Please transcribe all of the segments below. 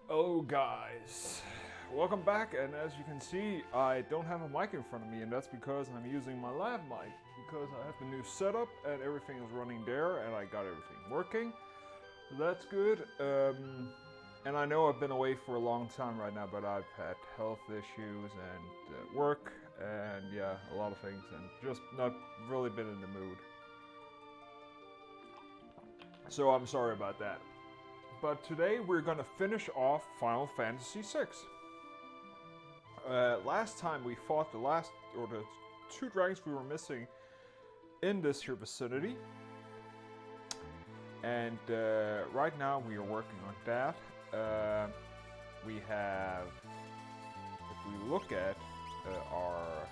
Oh guys, welcome back, and as you can see I don't have a mic in front of me, and that's because I'm using my lav mic because I have the new setup and everything is running there and I got everything working. So that's good. And I know I've been away for a long time right now, but I've had health issues and work and yeah, a lot of things, and just not really been in the mood. So I'm sorry about that. But today we're going to finish off Final Fantasy VI. Last time we fought the two dragons we were missing in this here vicinity. And right now we are working on that. We have, if we look at our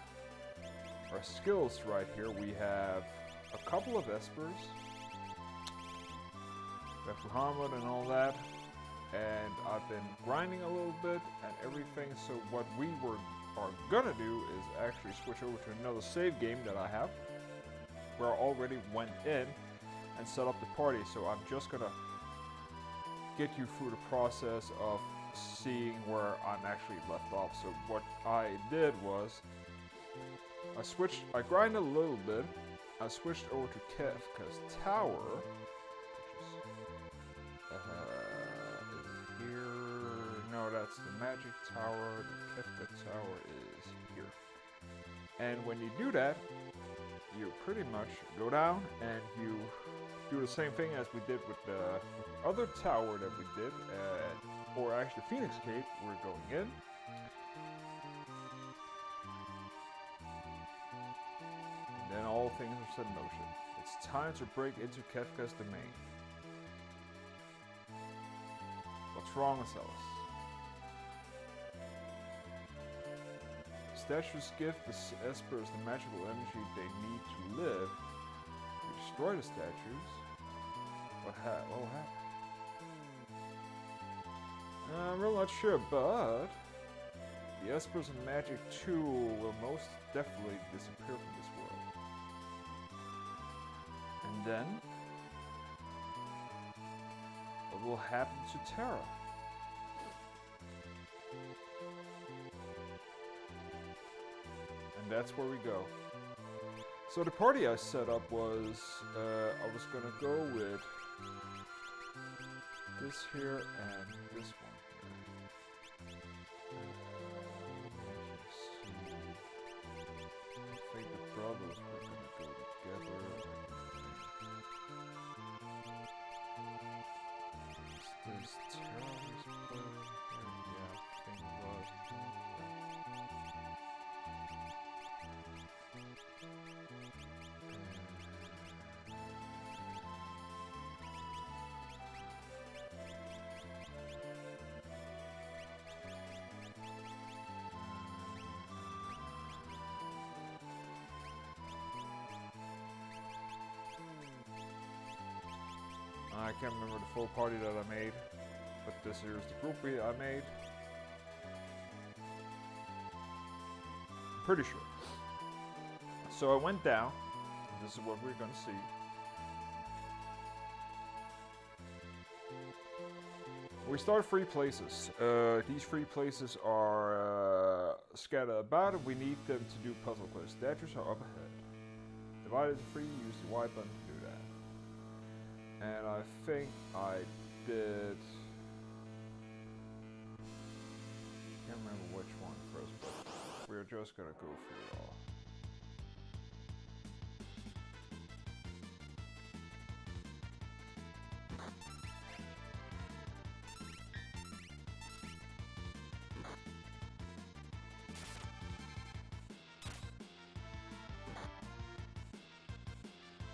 skills right here, we have a couple of espers. Hamlet and all that, and I've been grinding a little bit and everything. So what we are gonna do is actually switch over to another save game that I have, where I already went in and set up the party. So I'm just gonna get you through the process of seeing where I'm actually left off. So what I did was I grinded a little bit. I switched over to Kefka's Tower. Is here. No, that's the Magic Tower. The Kefka Tower is here. And when you do that, you pretty much go down and you do the same thing as we did with the other tower that we did, or actually Phoenix Cave. We're going in. And then all things are set in motion. It's time to break into Kefka's domain. What's wrong with Alice? Statues give the espers the magical energy they need to live. We destroy the statues. What will happen? I'm really not sure, but the espers and magic too will most definitely disappear from this world. And then what will happen to Terra? And that's where we go. So the party I set up was, I was gonna go with this here and this one here. Let's see. I think the brothers were gonna go together. This terrorist bird here, yeah, I think it was. I can't remember the full party that I made, but this here is the group I made. I'm pretty sure. So I went down. This is what we're going to see. We start 3 places. These 3 places are scattered about, and we need them to do puzzle quests. Statues are up ahead. Divided into 3, use the Y button to do that. And I think I did. Can't remember which one first, but we're just gonna go through it all.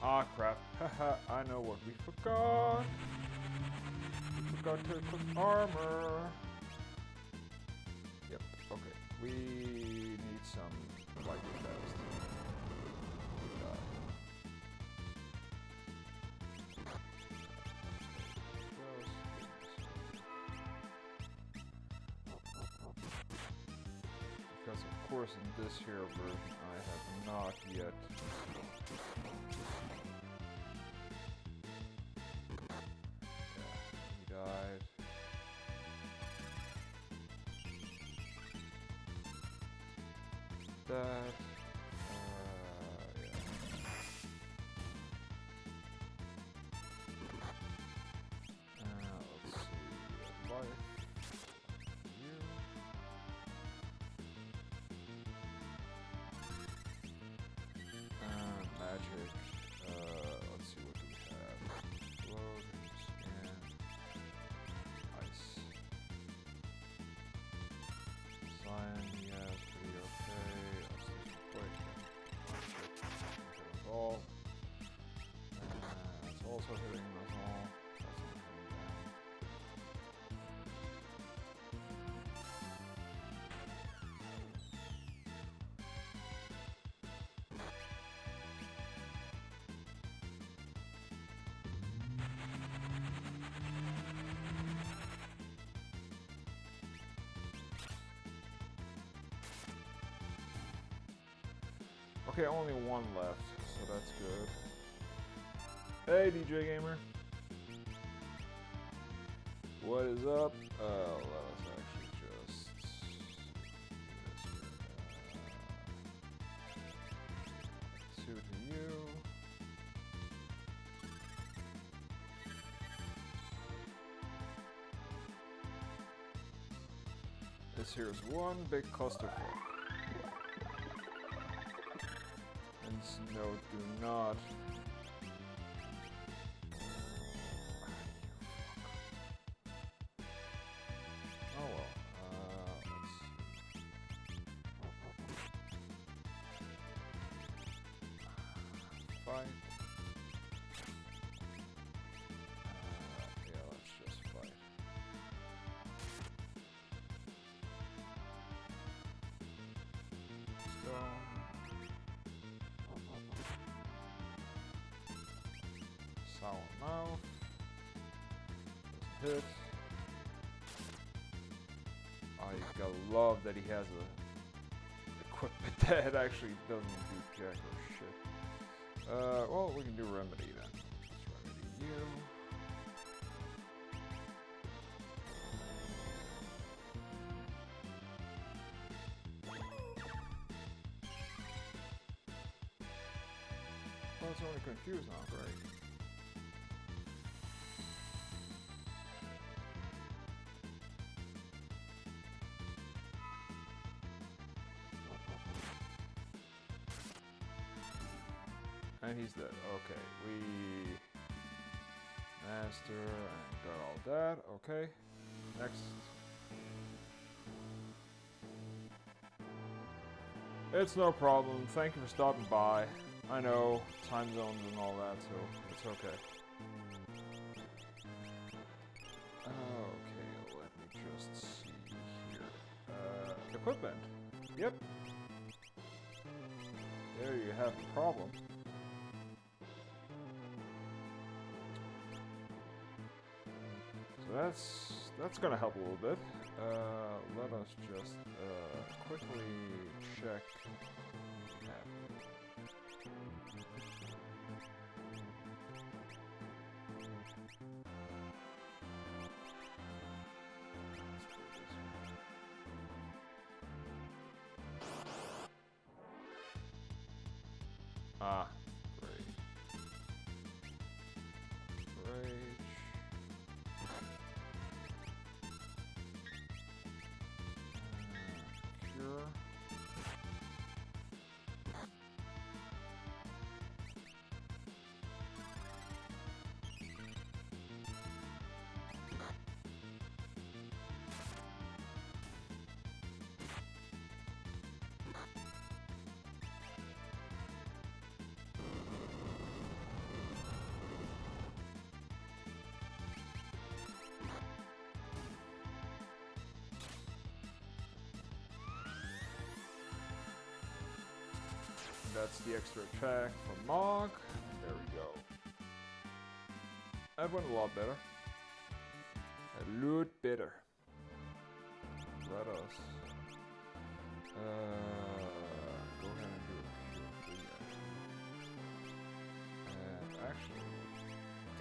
Ah, crap. Haha, I know what we forgot. We forgot to equip armor. Yep, okay. We need some lightning fast. Because of course in this here version I have not yet died. that. Yeah. Let's see. Life. You. Magic. Let's see, what do we have? Load, scan, ice. Cyan, yes, pretty okay. Let's do some quick. All. It's also hitting us all. That's not hitting down. Okay, only one left, so that's good. Hey, DJ Gamer. What is up? Let us actually just do this here. 2 to you. This here is one big clusterfuck. And no, do not. Oh well. Let's see. Fight. Yeah, let's just fight. Stone. Sour mouth. Doesn't hit. Oh, you gotta love that he has a equipment that actually doesn't do jack or shit. Well, we can do remedy then. Let's remedy you. Well, it's only confused now, great. And he's dead. Okay, we master and got all that. Okay, next. It's no problem. Thank you for stopping by. I know time zones and all that, so it's okay. Okay, let me just see here. Equipment. Yep. There you have the problem. So that's gonna help a little bit. Let us just quickly check. Ah, great. Rage. Cure. That's the extra attack from Mog. There we go. That went a lot better. A lot better. Let us go ahead and do a cure for you. And actually,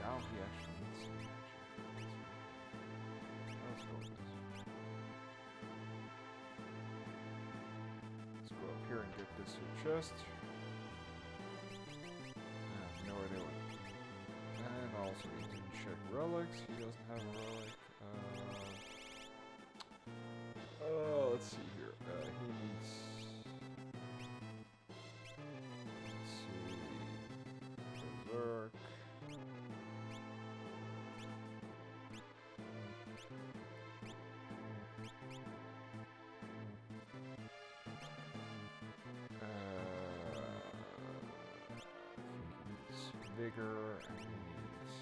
down he actually needs some magic. Let's go with this. Let's go up here and get this here chest. I have no idea what. And I also need to check relics. He doesn't have a relic. Let's see here. He needs. Let's see. Berserk. Vigor, and he needs.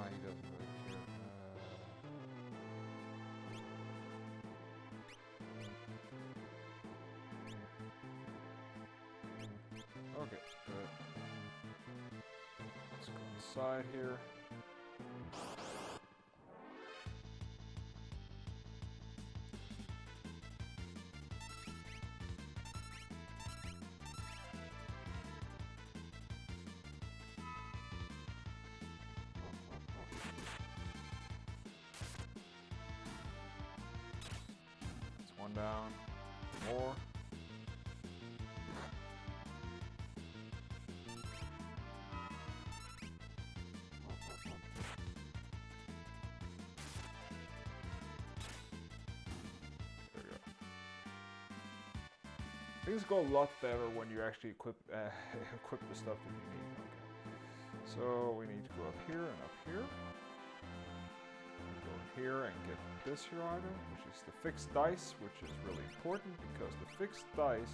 He doesn't really care. Okay, good. Let's go inside here. One down, more. There we go. Things go a lot better when you actually equip equip the stuff that you need. Okay. So we need to go up here and up here. Go here and get this here item, which is the fixed dice, which is really important because the fixed dice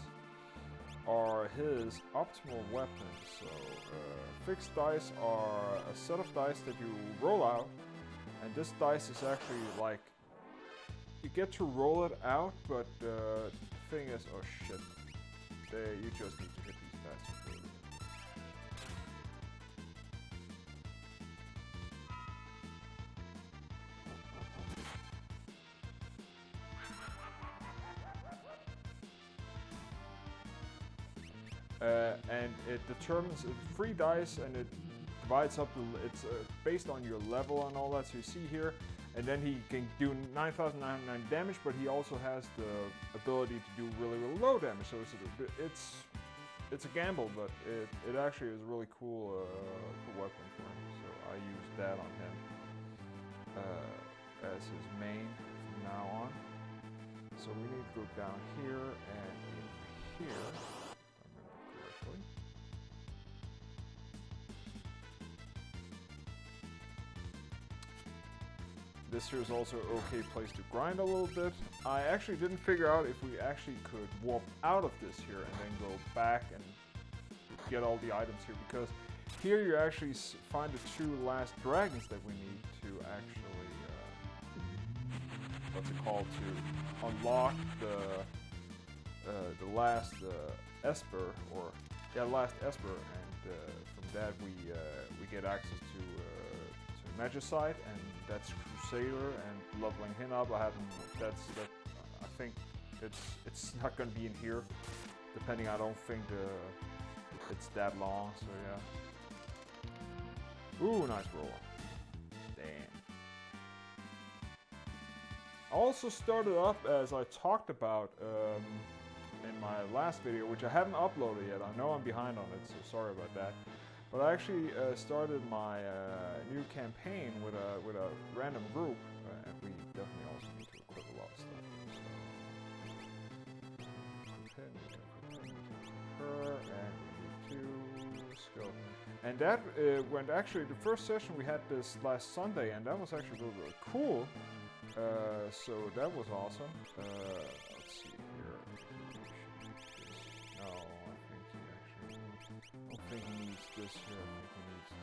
are his optimal weapon. So fixed dice are a set of dice that you roll out, and this dice is actually like you get to roll it out, but the thing is, oh shit, you just need to hit these dice. And it determines 3 dice, and it divides up. It's based on your level and all that. So you see here, and then he can do 9,909 damage, but he also has the ability to do really, really low damage. So it's a gamble, but it actually is a really cool weapon for him. So I use that on him as his main from now on. So we need to go down here and in here. This here is also an okay place to grind a little bit. I actually didn't figure out if we actually could warp out of this here and then go back and get all the items here, because here you actually find the 2 last dragons that we need to actually, what's it called, to unlock the last Esper, or last Esper, and from that we get access to Magicite, and that's Crusader, and leveling him up. I think it's not gonna be in here, depending. I don't think it's that long. So yeah. Ooh, nice roll. Damn. I also started up, as I talked about in my last video, which I haven't uploaded yet. I know I'm behind on it, so sorry about that. But I actually started my new campaign with a random group, and we definitely also need to equip a lot of stuff. So, and we need to scope. And that went actually, the first session we had this last Sunday, and that was actually really, really cool. So that was awesome. Let's see here. No, I think he actually. I don't think he needs this here. I think he needs the.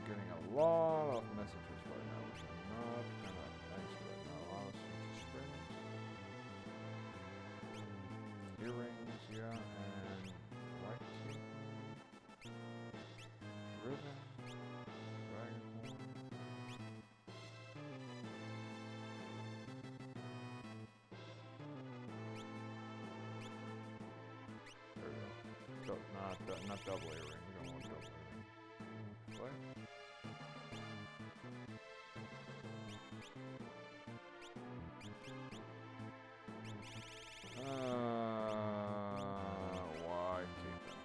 Getting a lot of messages right now, which I'm not gonna answer right now. Allow us to sprint. Earrings, yeah, and white tape. Ribbon. Dragon horn. There we go. Not double earring. We don't want double earring. What? Why keep them?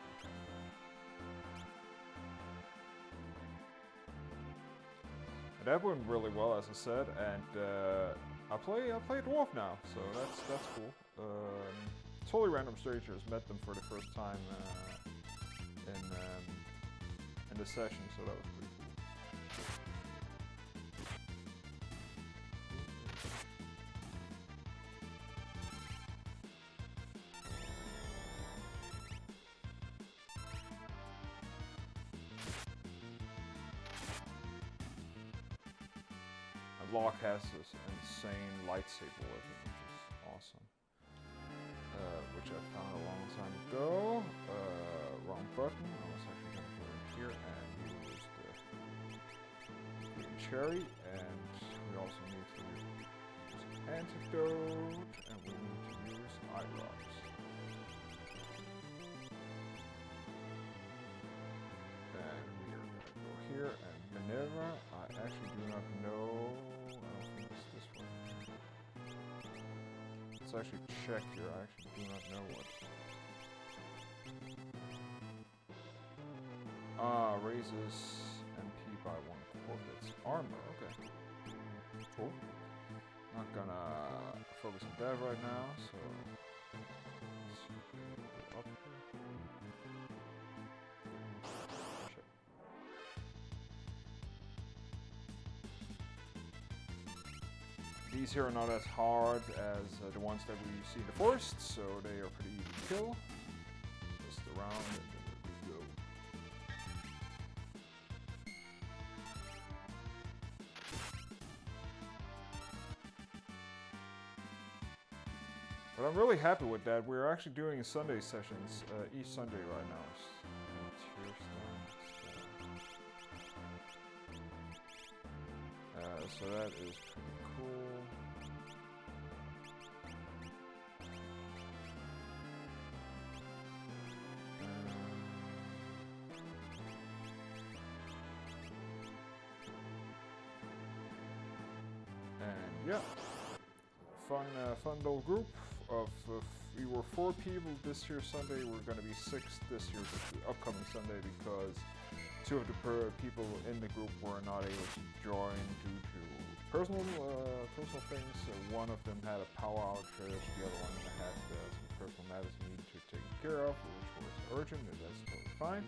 That went really well, as I said, and I play dwarf now, so that's cool. Totally random strangers, met them for the first time in the session, so that was pretty cool. Locke has this insane lightsaber weapon, which is awesome. Which I found a long time ago. Wrong button. I was actually going to go in here and use the green cherry, and we also need to use antidote, and we need to use eye drops. And we are going to go here, and Minerva, I actually do not know. Let's actually check here. I actually do not know what. Raises MP by 1 corvette's armor. Okay. Cool. Not gonna focus on that right now, so. Let's see, go up here. Check. These here are not as hard as the ones that we see in the forest, so they are pretty easy to kill. Just around and then we go. But I'm really happy with that. We're actually doing Sunday sessions each Sunday right now. So that is pretty cool. And yeah, fun little group of we were 4 people this year Sunday. We're going to be 6 this year, the upcoming Sunday, because 2 of the people in the group were not able to join due to personal things. So one of them had a power outage, the other one had some personal matters he needed to take care of, which was urgent, and that's totally fine.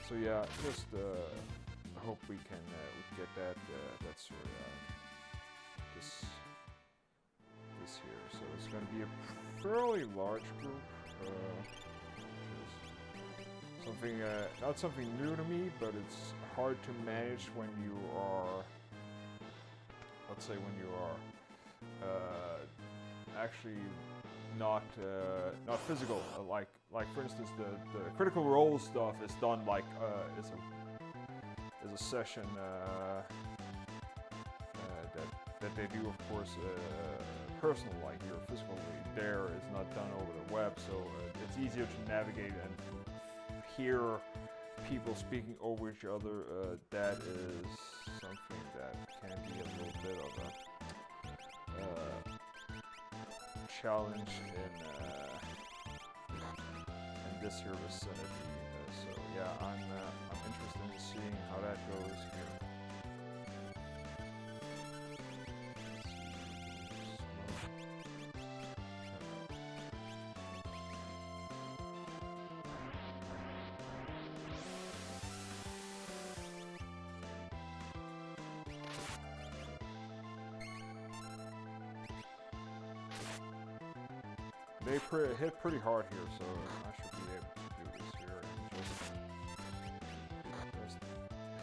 So yeah, just I hope we can get that sorted out this year. So it's going to be a fairly large group, which is something not something new to me, but it's hard to manage when you are, let's say, when you are actually not physical. Like for instance, the critical role stuff is done like is a session that they do, of course, personal, like your physical there is not done over the web, so it's easier to navigate and hear people speaking over each other. That is something that can be a little bit of a challenge in this here vicinity. So yeah, I'm interested in seeing how that goes here. They hit pretty hard here, so I should be able to do this here and just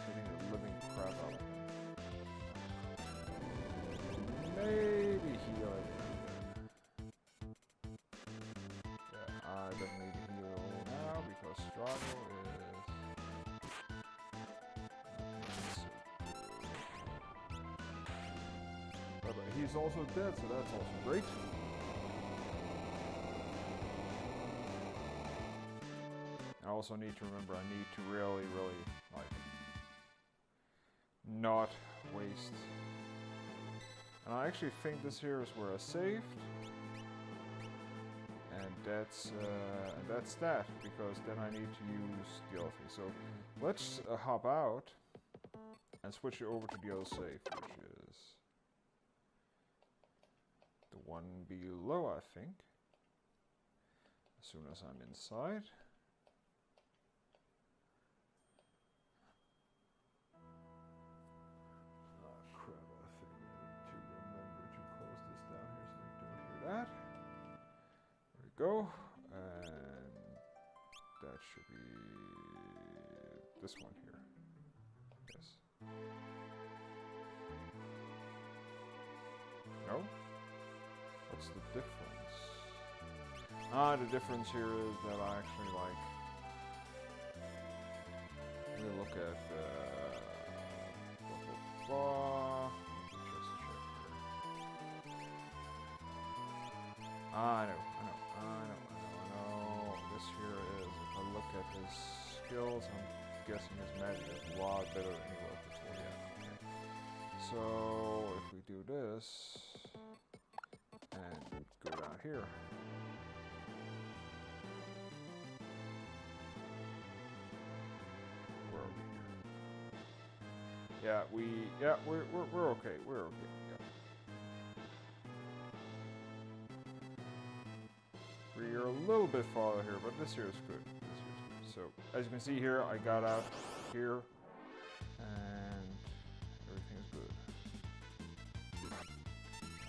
hitting the living crap out of him. Maybe heal everything. Yeah, I don't need to heal now because struggle is. But he's also dead, so that's also great. I also need to remember I need to really, like, not waste. And I actually think this here is where I saved. And that's that, because then I need to use the other thing. So let's hop out and switch it over to the other save, which is the one below, I think. As soon as I'm inside. That. There we go. And that should be this one here. Yes. No? What's the difference? The difference here is that I actually like. Let me look at I know. This here is, if I look at his skills, I'm guessing his magic is a lot better than he was before. Yeah, okay. So, if we do this, and go down here. Where are we here? Yeah, we're okay. We're okay. We're a little bit farther here, but this here is good. So, as you can see here, I got out here, and everything's good.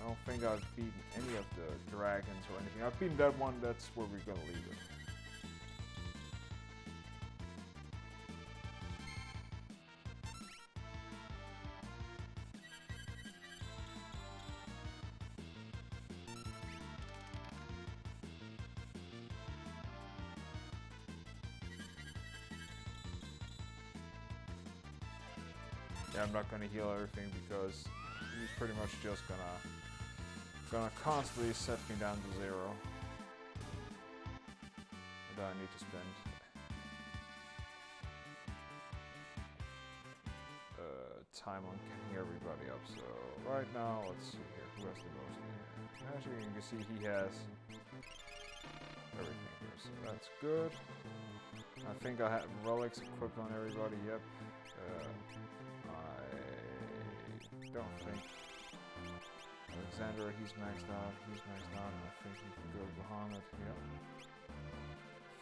I don't think I've beaten any of the dragons or anything. I've beaten that one, that's where we're gonna leave it. Yeah, I'm not gonna heal everything because he's pretty much just gonna constantly set me down to 0. And I need to spend time on getting everybody up. So right now, let's see here. Who has the most? Actually, you can see he has everything here, so that's good. I think I have relics equipped on everybody. Yep. I don't think Alexander, he's maxed out. He's maxed out. I think he can go Bahamut. Yep.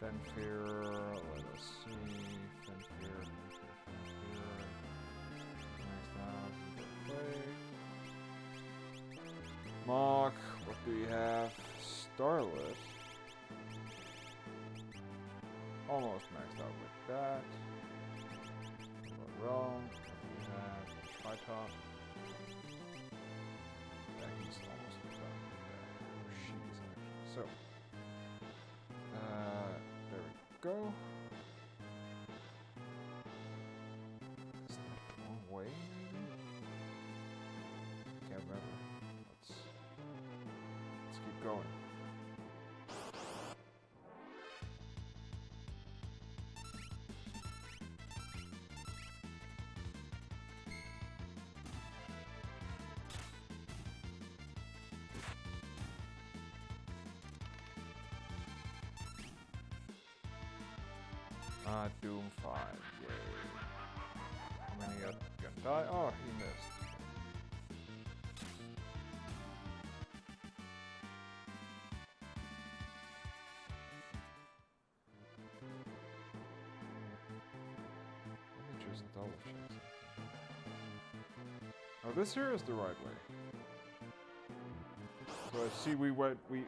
Fenfear, let us see. Fenfear. Maxed out. Plague. Mock, what do we have? Starlet. Almost maxed out with that. Realm. What do we have? Tri-top. Yeah, he's almost done with that. She is actually. So, there we go. Is that the wrong way, maybe? Can't remember. Let's keep going. Doom 5. Yay. How many are gonna die? Oh, he missed. Let me just double check something. Oh, this here is the right way. But see, we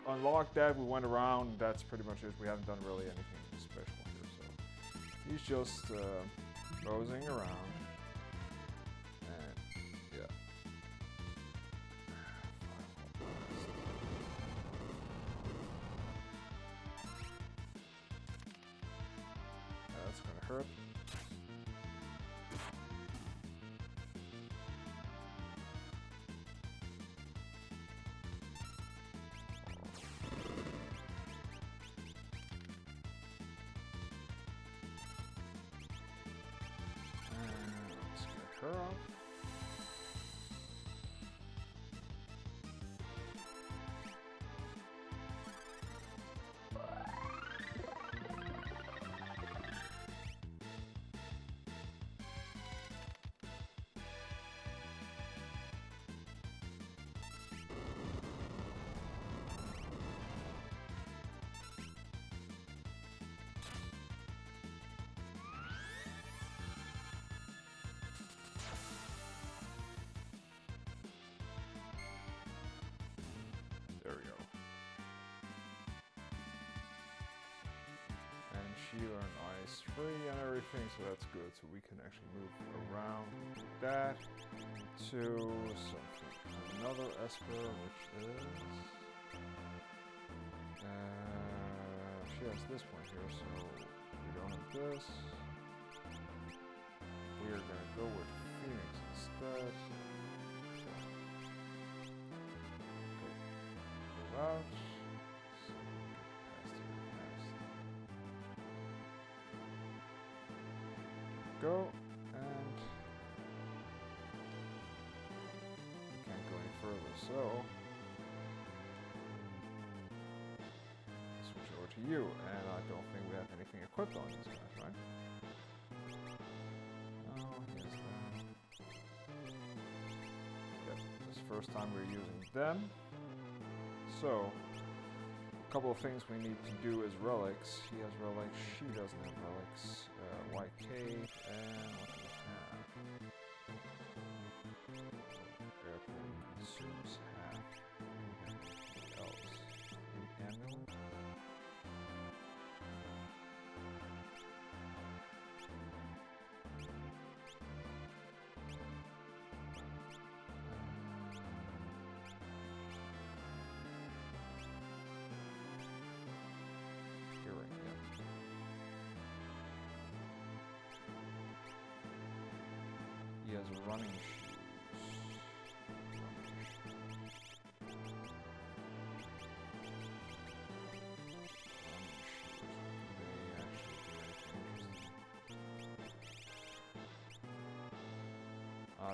unlocked that, we went around, that's pretty much it. We haven't done really anything special here, so he's just moseying around. And yeah. That's gonna hurt. Her off. There we go. And she learned ice free and everything, so that's good. So we can actually move around that to something. Another Esper, which is... she has this one here, so we don't have this. We are going to go with Phoenix instead. Out. So get past here fast. Go, and we can't go any further, so switch over to you, and I don't think we have anything equipped on these guys, right? Oh, here's that. Yep, this is the first time we're using them. So, a couple of things we need to do is relics. He has relics, she doesn't have relics. YK, and what do we have? Airplane consumes half. Anything else? Amulet? He has running shoes.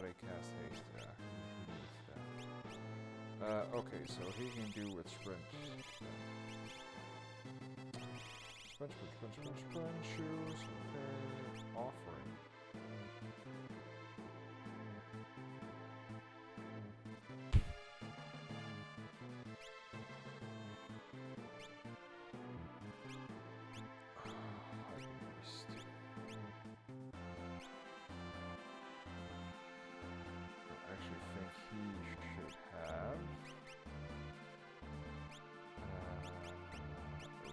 They cast haste. Yeah, he needs that. Okay, so he can do with sprint. Sprint shoes. Okay, offering.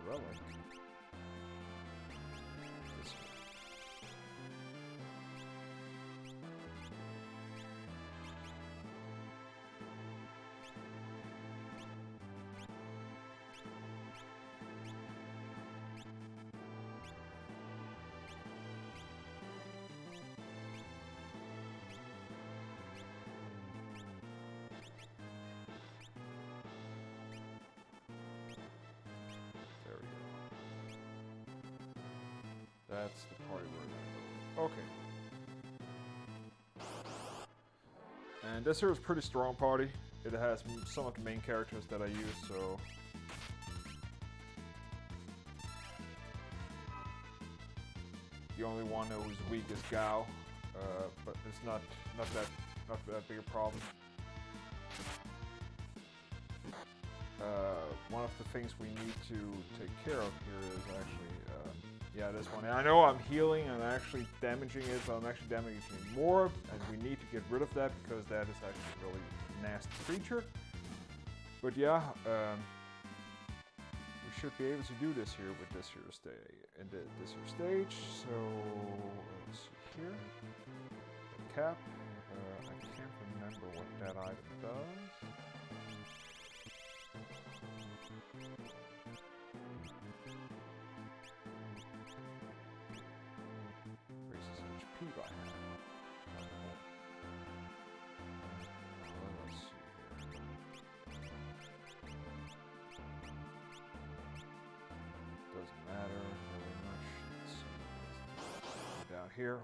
Relic. This one. That's the party we're gonna go. Okay. And this here is a pretty strong party. It has some of the main characters that I use, so... The only one who's weak is Gao, but it's not that big a problem. One of the things we need to take care of here is actually, yeah, this one. And I know I'm healing and actually damaging it, but I'm actually damaging it more, and we need to get rid of that because that is actually a really nasty creature. But yeah, we should be able to do this here with this here stage. So let's see here. Cap. I can't remember what that item does. Raises HP by half. Let's see here. Doesn't matter really much. Let's see. Down here.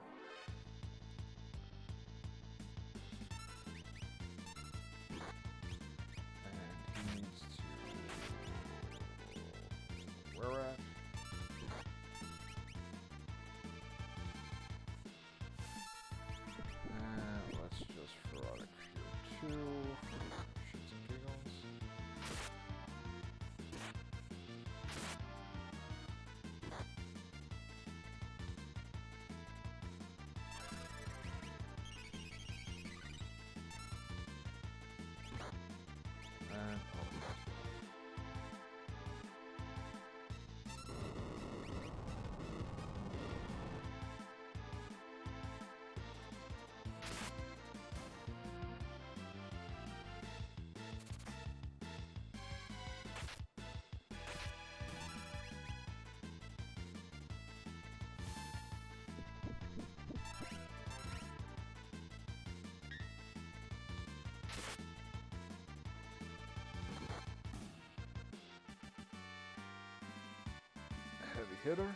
Heavy hitter.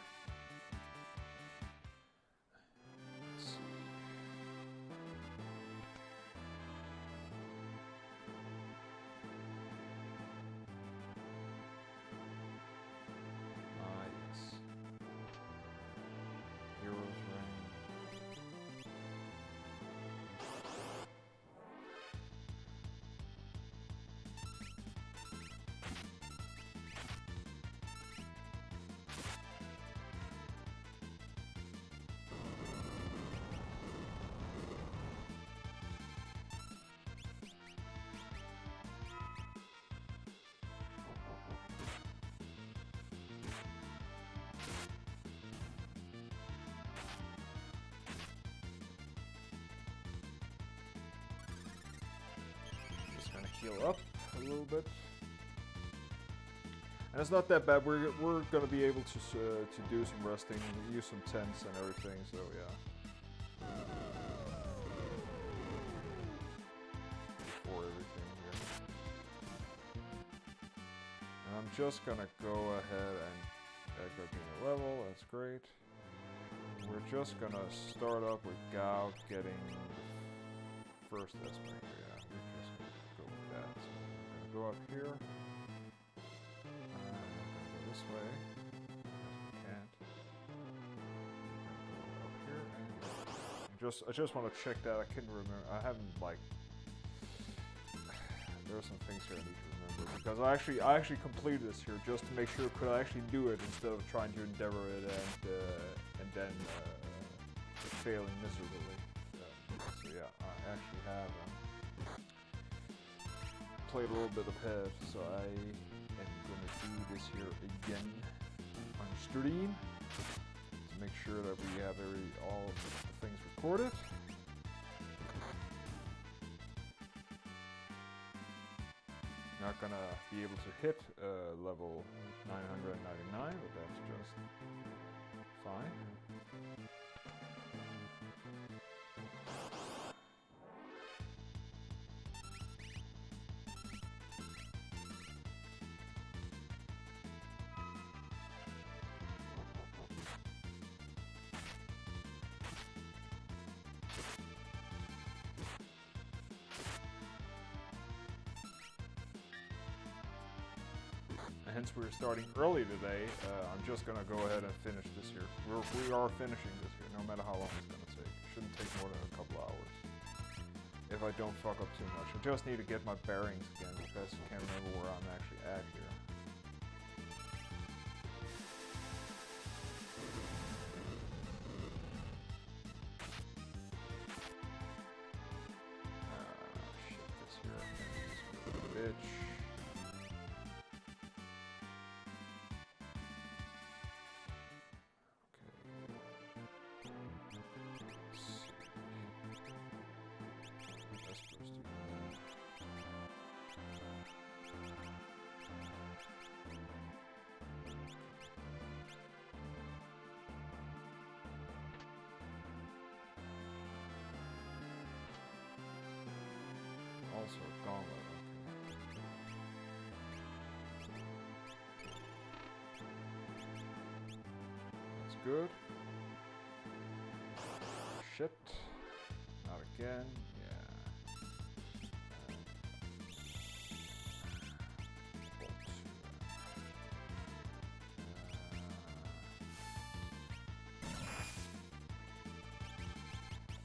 Let's see. Yes. Hero's Ring. Heal up a little bit, and it's not that bad. We're gonna be able to do some resting, use some tents and everything. So yeah. Before everything here, and I'm just gonna go ahead and go gain a level. That's great. We're just gonna start up with Gao getting the first aspect. Go up here. Go this way. Can't. Go up here. I just want to check that. I couldn't remember. I haven't like. There are some things here I need to remember because I actually completed this here just to make sure could I actually do it instead of trying to endeavor it and then failing miserably. So yeah, I actually have. Played a little bit of head, so I am going to do this here again on stream to make sure that we have all of the things recorded. Not gonna be able to hit level 999, but that's just fine. hence we're starting early today. I'm just gonna go ahead and finish this here. We are finishing this here, no matter how long it's gonna take. It shouldn't take more than a couple hours. If I don't fuck up too much. I just need to get my bearings again because I can't remember where I'm actually at here. Shit, this here. Bitch. Also a gauntlet, okay. That's good. Shit. Not again. Yeah.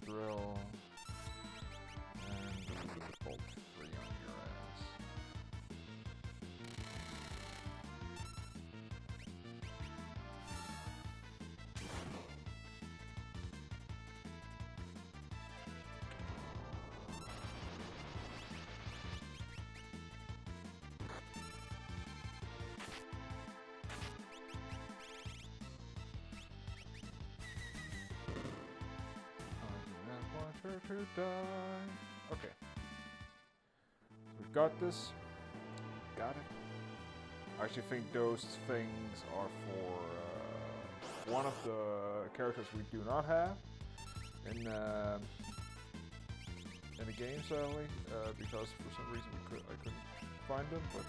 Drill. Bolt 3 on your ass. I do not want her to die. Okay. We've got this. Got it. I actually think those things are for one of the characters we do not have in the game, sadly, because for some reason I couldn't find them, but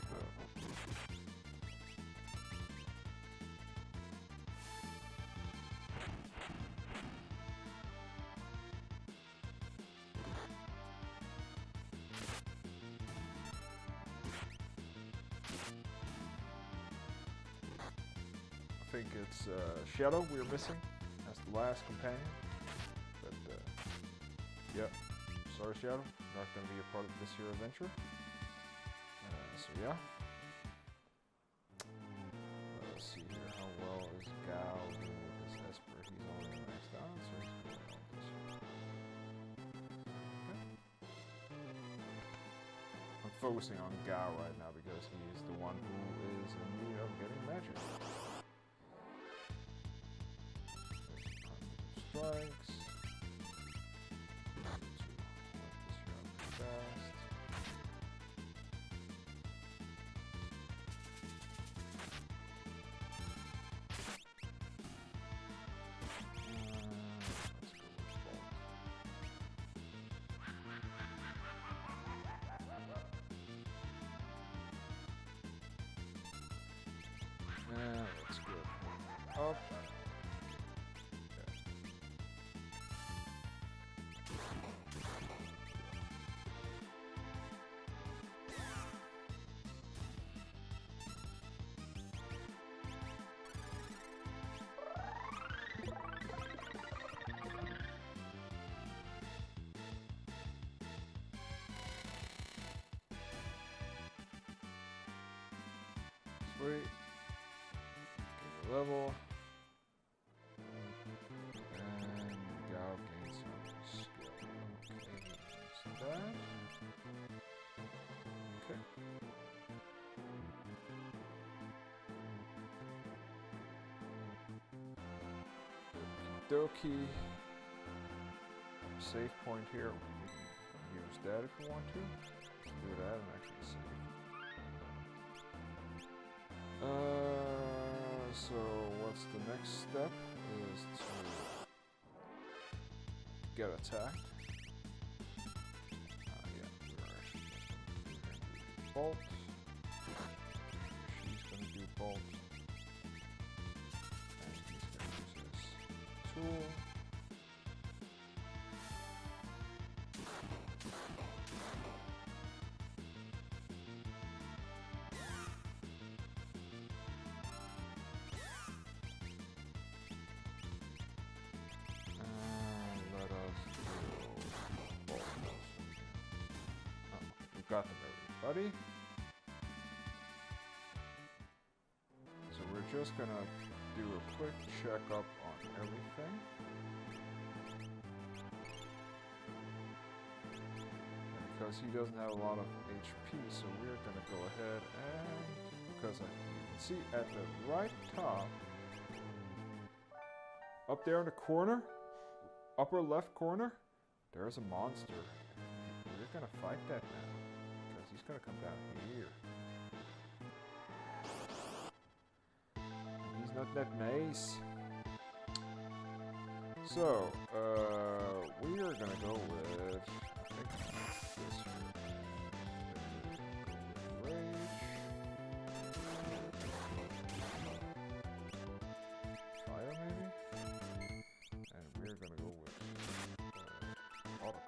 I think it's Shadow we're missing as the last companion. But yeah, sorry Shadow, not going to be a part of this year's adventure. So yeah. Let's see here, how well is Gao doing with his Esper? He's already maxed out, so he's going on this year. Okay. I'm focusing on Gao right now because he's the one who is in need of getting magic. Strikes. That's good. Up. Sweet. Get a level. And Gao gains some skill. Okay, there's that. Okay. Okie dokie. Save point here. We can use that if we want to. Let's do that and actually save. So what's the next step is to get attacked. Yeah, we're actually just going to do bolt. She's going to do bolt. And he's going to use his tool. got them, everybody. So we're just gonna do a quick checkup on everything. And because he doesn't have a lot of HP, so we're gonna go ahead and, because you can see at the right top, up there in the corner, upper left corner, there's a monster. We're gonna fight that now, because he's gonna come down here. And he's not that nice. So, we are gonna go with, I think this here. Rage. Fire maybe? And we're gonna go with auto.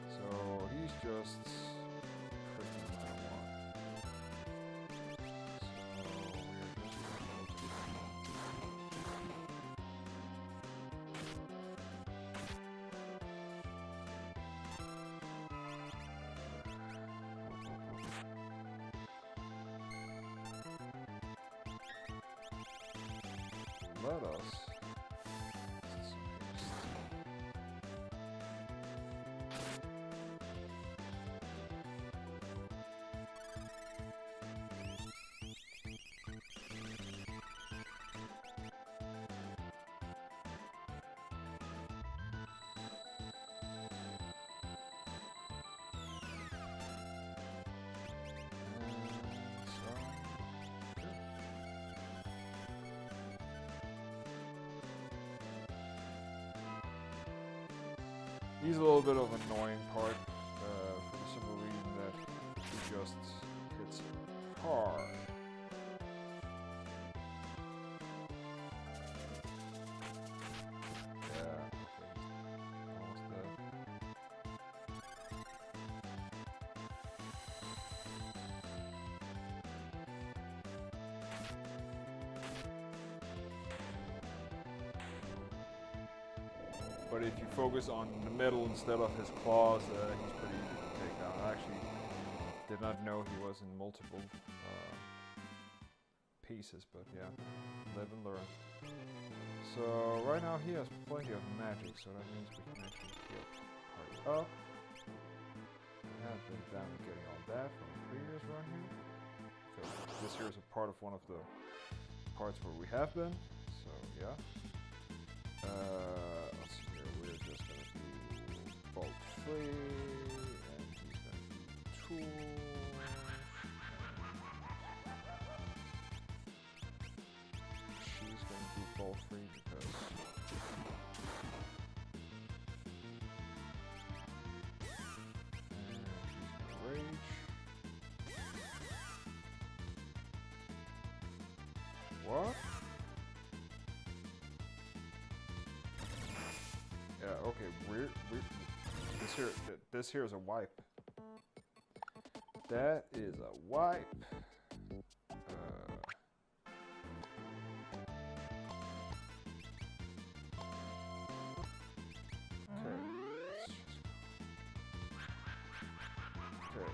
So he's just freaking marijuana. So we're just let us. He's a little bit of an annoying part for the simple reason that he just hits hard. Yeah, okay, almost dead. But if you focus on the middle instead of his claws, he's pretty easy to take down. I actually did not know he was in multiple pieces, but yeah, live and learn. So right now he has plenty of magic, so that means we can actually get part up. We have been down to getting all that from the previous run here. Because this here is a part of one of the parts where we have been, so yeah. Let's see here, we're just going to do bolt free, and he's going to do tool. She's going to do bolt free because and she's going to rage. What? Yeah, okay, we're this here is a wipe. That is a wipe. Okay. Okay.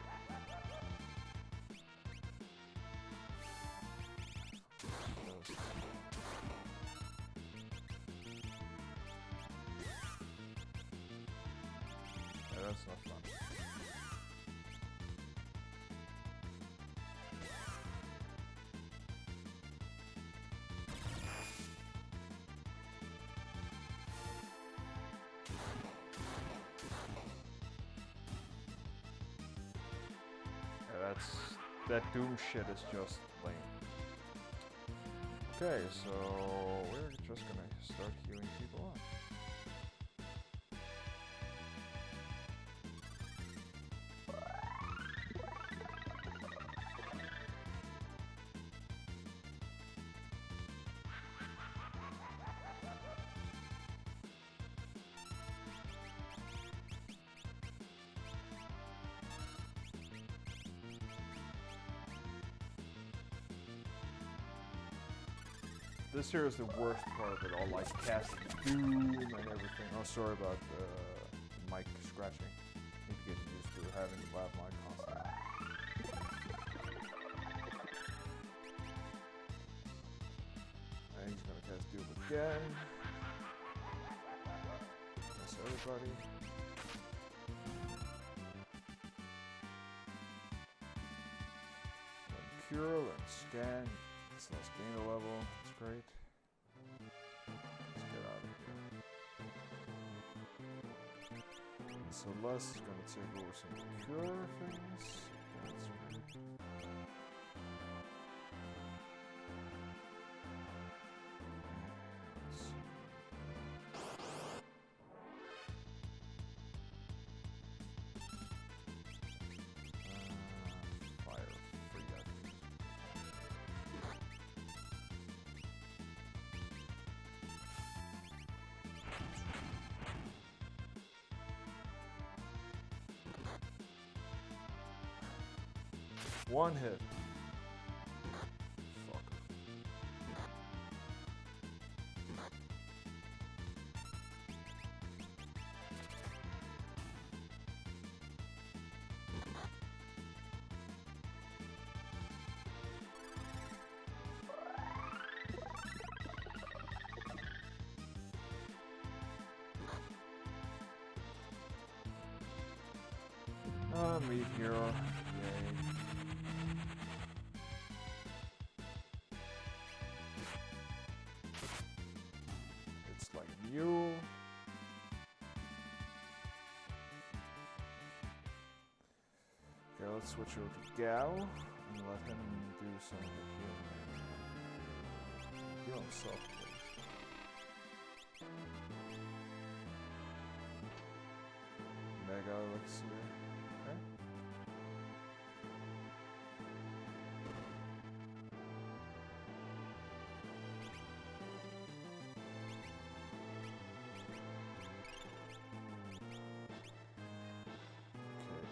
Yeah, that's not fun. Yeah, that Doom shit is just lame. Okay, so we're just gonna start queuing people up. This here is the worst part of it all, like casting Doom and everything. Oh, sorry about the mic scratching. Need to get used to having the loud mic constantly. And he's gonna cast Doom again. Miss everybody. Then cure and scan. So let's gain a level. That's great. Let's get out of here. And Celeste is gonna take over some cure things. That's great. Let's see. Fire free, I think. One hit. Fucker. Meat hero. Yay. It's like a mule. Okay, let's switch over to Gao and let him do some of the healing. Heal himself, please. Mega elixir. Okay.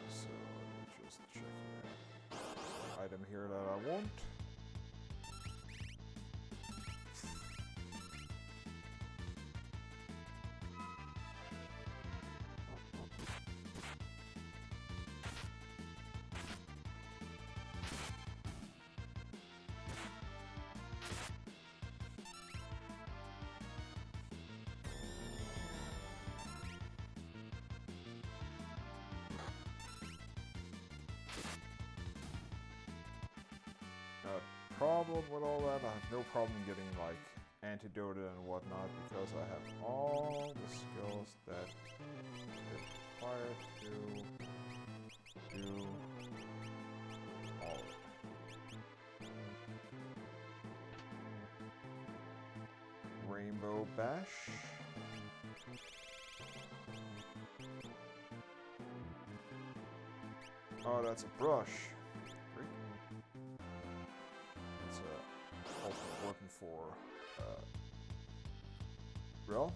So let me just check here. Item here that I want. Problem with all that, I have no problem getting like antidoted and whatnot because I have all the skills that is required to do all of it. Rainbow Bash. Oh, that's a brush. Working for Rel.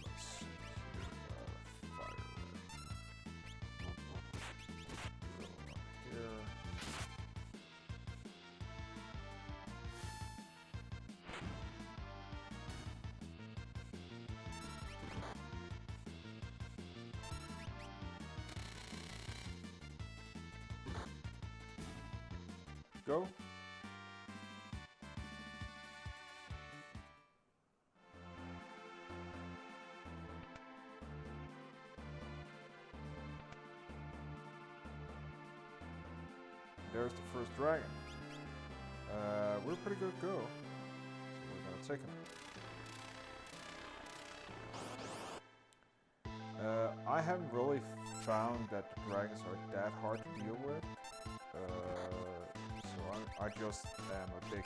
Let's see here. Fire here. Go. There's the first dragon. We're pretty good go. So we're gonna take him. I haven't really found that the dragons are that hard to deal with. So I just am a big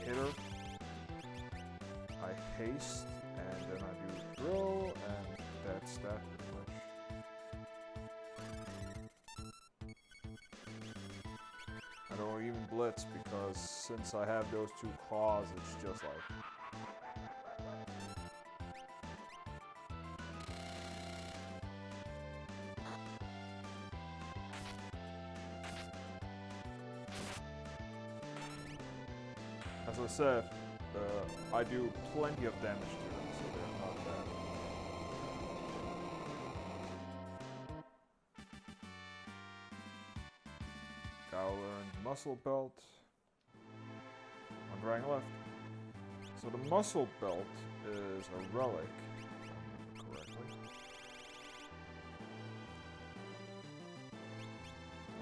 hitter. I haste, and then I do drill, and that's that pretty much. I don't even blitz because since I have those two claws, it's just like... As I said, I do plenty of damage to them, so they're not bad. Gotta learn muscle belt. One dragon left. So the muscle belt is a relic, if I remember correctly.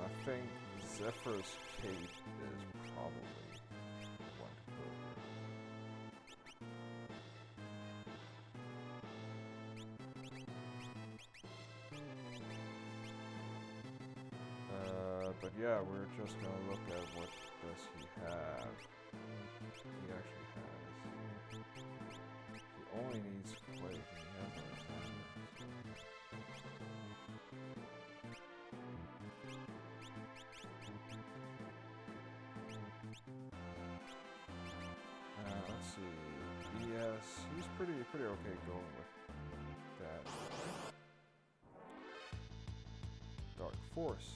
I think Zephyr's cape is probably one to go here. But yeah, we're just gonna look at what does he have. He actually has. He only needs quake, and he has no attacker. Let's see. He's pretty okay going with that. Dark Force.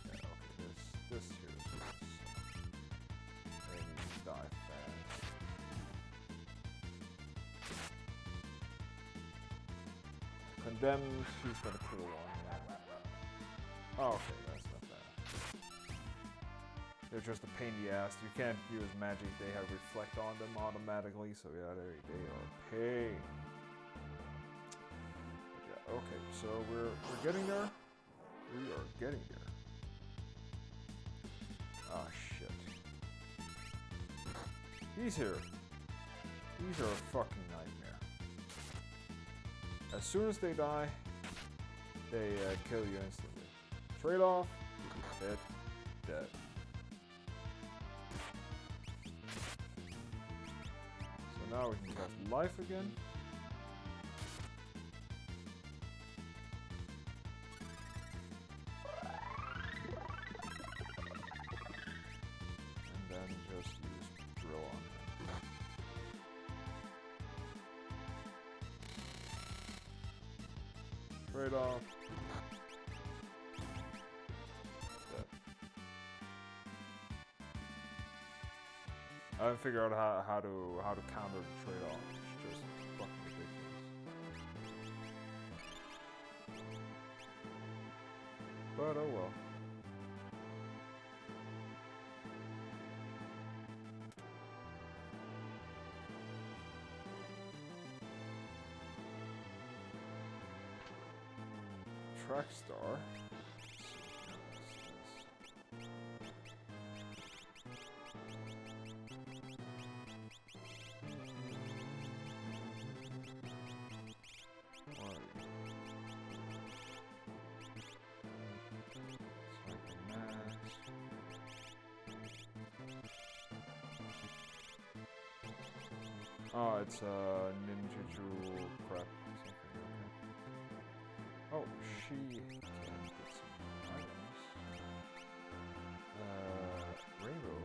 Yeah, okay, this here is worse. They need to die fast. Condemned, he's gonna kill one. Oh, okay, that's not bad. They're just a pain in the ass. You can't use magic. They have reflect on them automatically, so yeah, they are a pain. But yeah, okay, so we're getting there. We are getting there. Ah, shit. He's here. These are a fucking nightmare. As soon as they die, they kill you instantly. Trade off, hit, dead. So now we can cast life again. And then just use drill on him. Trade off. Dead. I haven't figured out how to counter the trade off. It's just fucking ridiculous. But oh well. Track star. Oh, it's ninjutsu crap. Something, okay. Oh, she can get some items. Rainbow.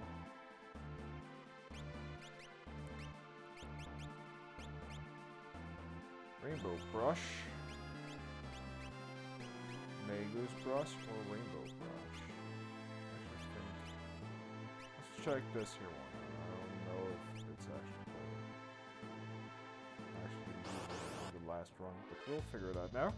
Rainbow brush. Magus brush or rainbow brush? Let's check this here one. I don't know if it's actually the last run, but we'll figure it out now.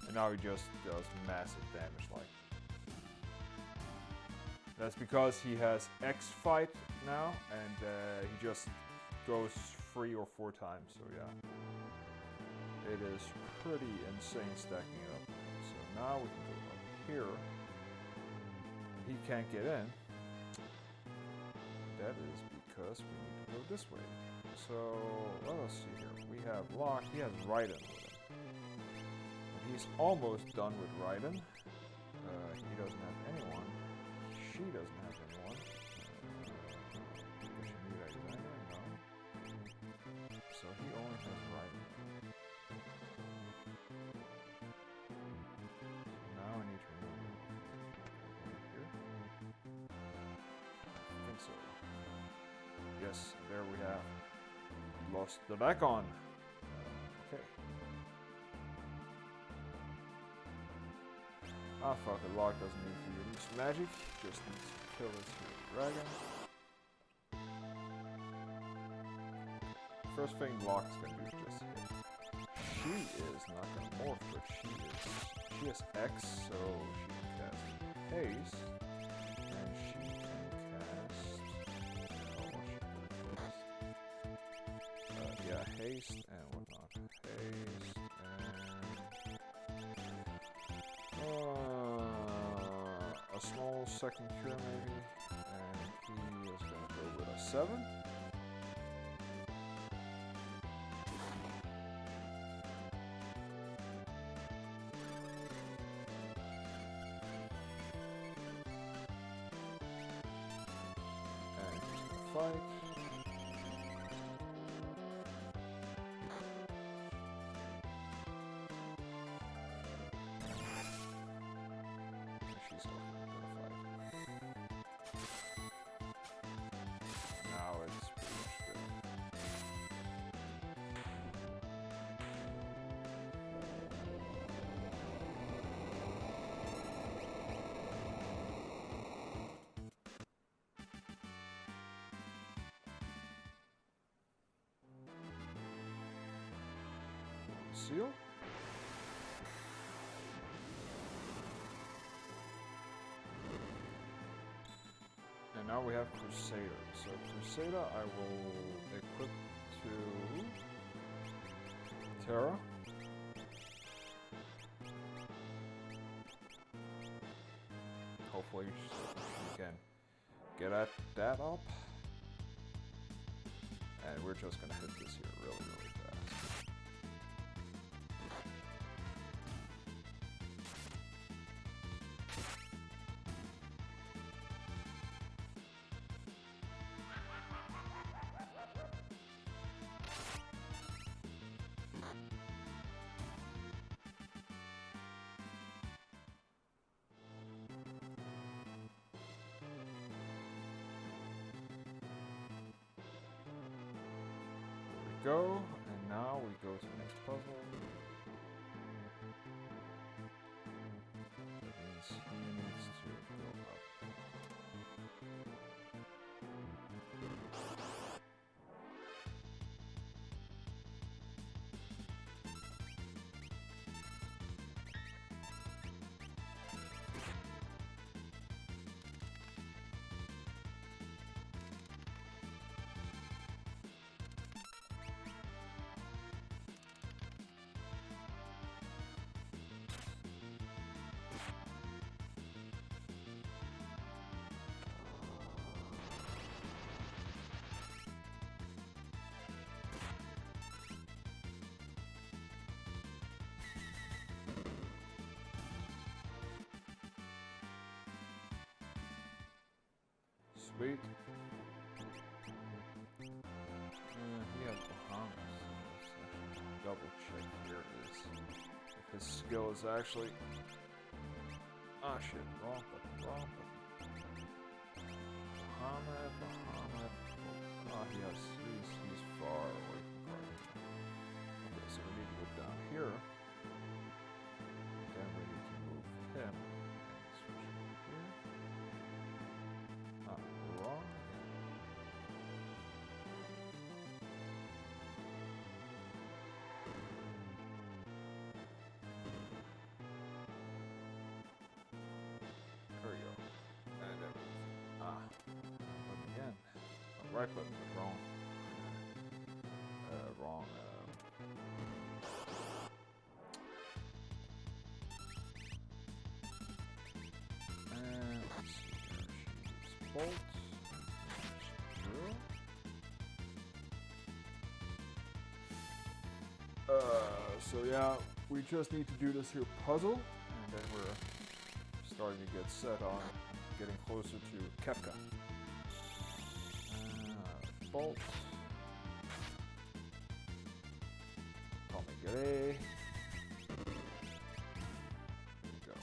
And now he just does massive damage, like. That's because he has X fight now, and he just goes 3 or 4 times, so yeah. It is pretty insane stacking it up. So now we can go up here. He can't get in. That is because we need to go this way. So, well, let's see here. We have Locke, he has Raiden with him. He's almost done with Raiden. He doesn't have anyone. She doesn't have anyone. Does she need a designer? No. So he only has Raiden. So now I need to remember. Here? I think so. Yes, there we have lost the back on. Okay. Ah, fuck it. Locke doesn't need to use magic. Just needs to kill this here dragon. First thing Locke's gonna do is just hit. She is not gonna morph, but she has X, so she can cast haste. And she can cast. Yeah, haste and whatnot. Haste and a small second cure maybe. And he is gonna go with a 7. Fight. She's gonna fight. Now it's pretty much dead. Seal? And now we have Crusader. So Crusader I will equip to Terra. Hopefully she can get at that up. And we're just gonna hit this here really, really fast. Go, and now we go to the next puzzle. That means he needs to go up. Sweet. He has Bahamas. Let's double check here is if his skill is actually. Ah shit, wrong button. Bahamut. Oh, he's far away from Cardiff. Okay, so we need to go down here. Then we need to move him. And switch over here. Ah, wrong again. There we go. And then button again. Oh, right button, but wrong. Wrong. And let's see here. She's bolt. So yeah, we just need to do this here puzzle, and then we're starting to get set on getting closer to Kefka. Bolt. Atomic Ray. There we go.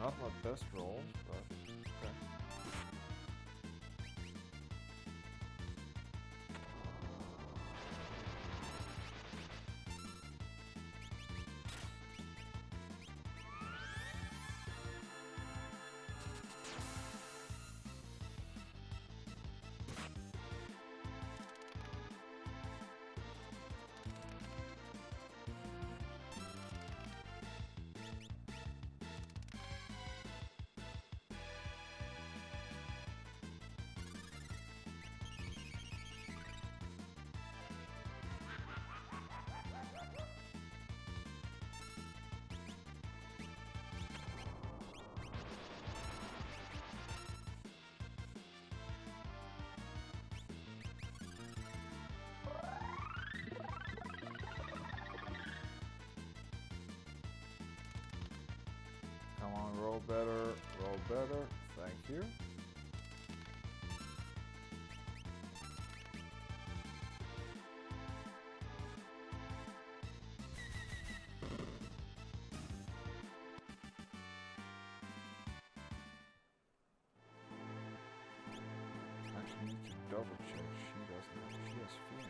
Not my best roll, but okay. Come on, roll better, roll better. Thank you. Actually, need to double check. She doesn't. She has fear.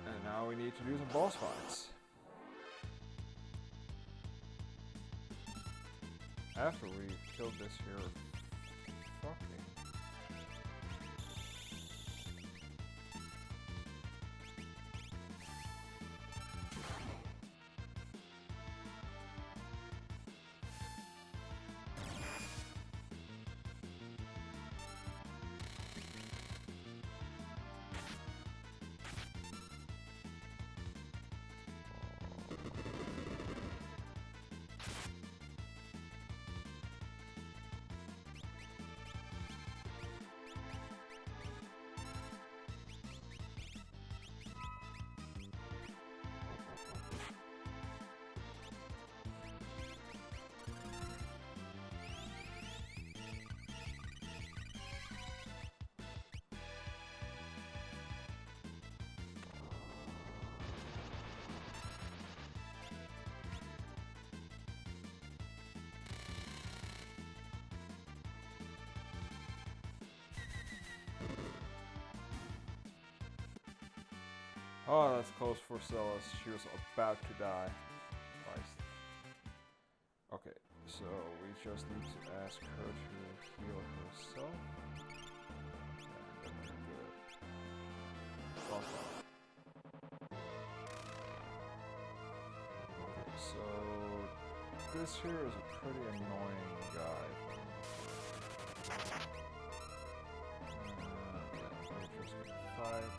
And now we need to do some boss fights. After we killed this here fucking oh, that's close for Celis. She was about to die. Christ. Okay, so we just need to ask her to heal herself. And then we're good. Awesome. Okay, so this here is a pretty annoying guy. Yeah, we're just gonna fight.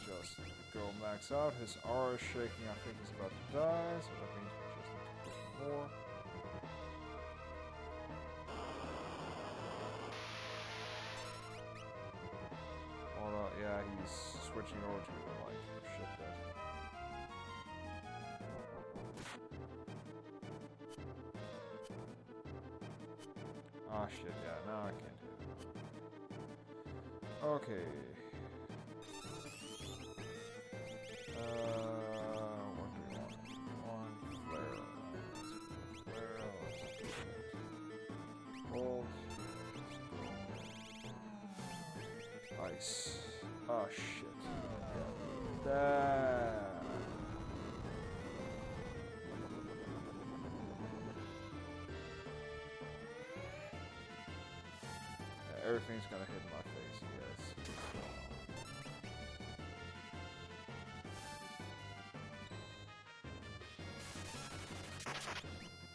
Just go max out. His aura is shaking. I think he's about to die, so that means we just need to push more. Aura, yeah, he's switching over to like shit that. Ah, shit, yeah, now I can't hit it. Okay. What do we want? One flare. Hold. Ice. Oh, shit. That. Everything's gonna hit my face, yes.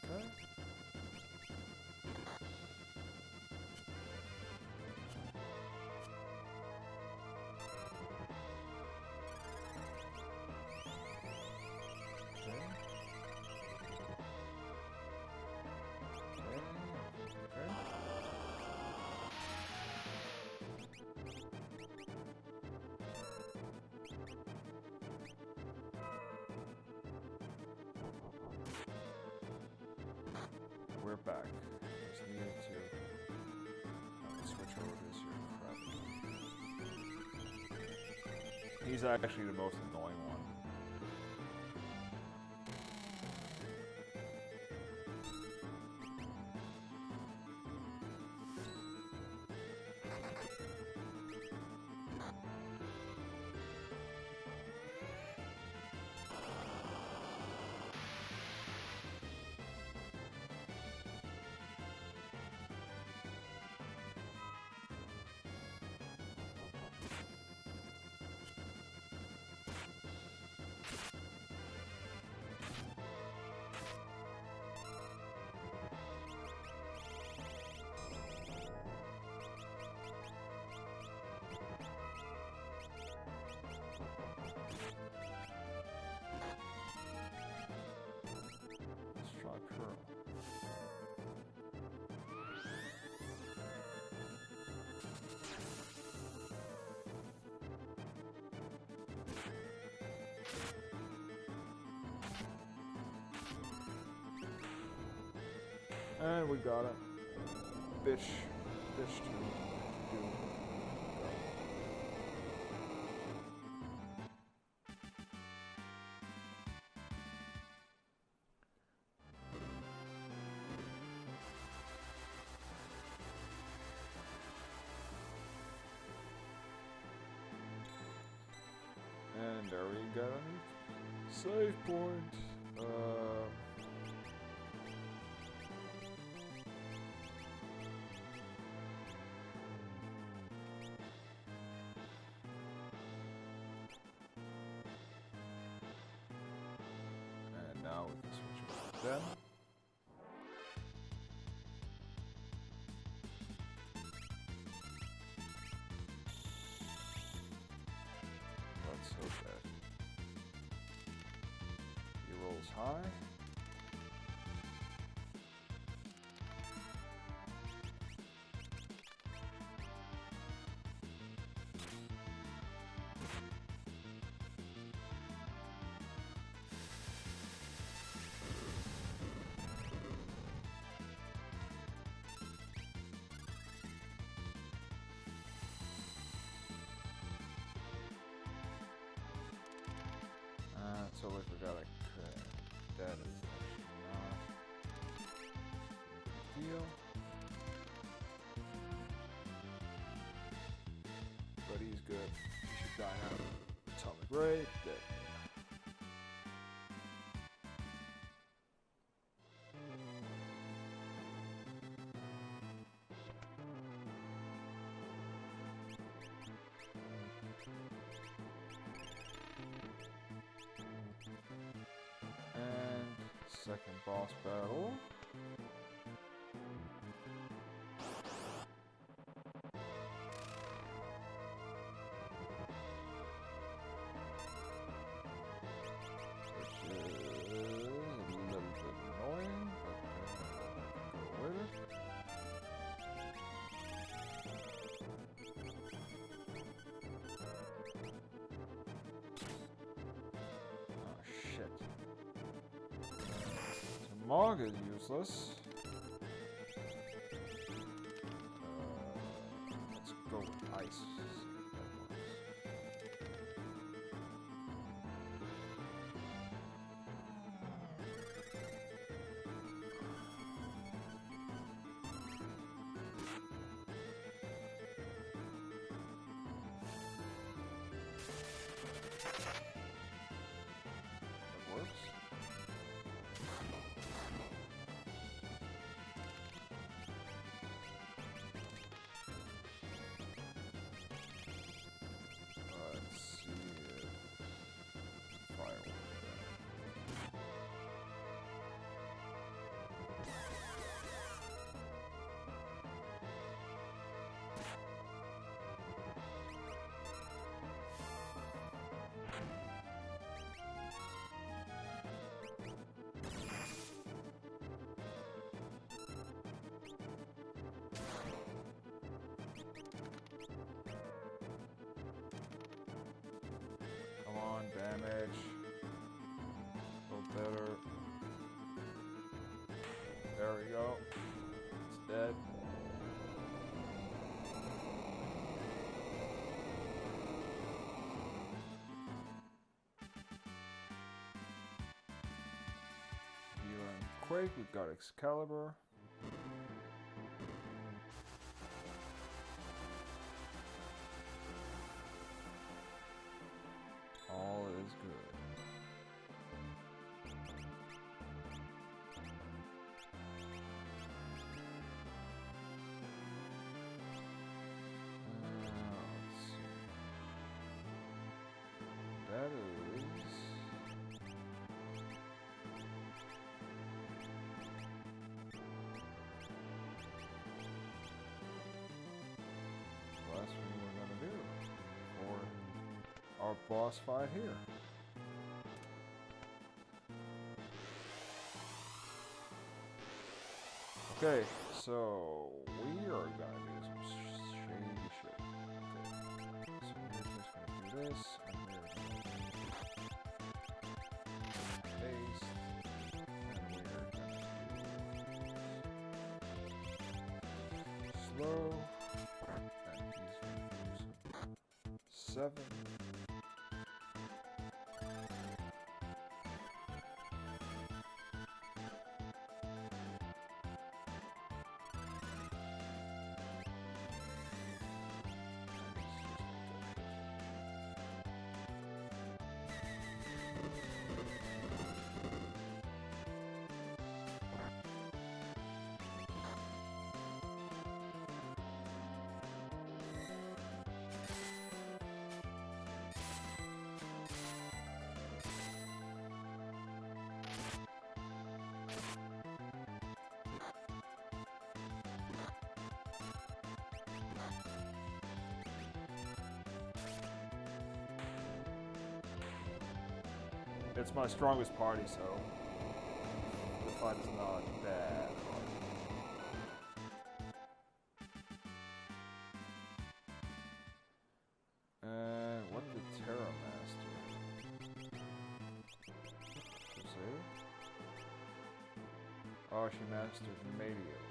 Okay. We're back. Just needed to switch over this here crap. He's actually the most annoying one. Let's try Pearl. And we got it. Bitch to do. And there we go. Save point. And now we can switch over to them. Let's hope that he rolls high. Totally forgot I could. That is actually not a big deal. But he's good. He should die now. Atomic Ray, dead. And second boss battle. Which is a little bit annoying, but go with it. Oh shit. Mog is useless. I see. That works. That works. Let's see if fireworks. Come on, damage. A little better. There we go. It's dead. Healing Quake, we got Excalibur. All is good. Let's see. That is... the last thing we're gonna do for our boss fight here. Okay, so we are gonna do some shady shit. Okay, so we're just gonna do this, and we're gonna paste, and we're gonna do slow, and he's gonna do some 7. It's my strongest party, so the fight is not that hard. And what did Terra master? Crusader? Oh, she mastered Meteor.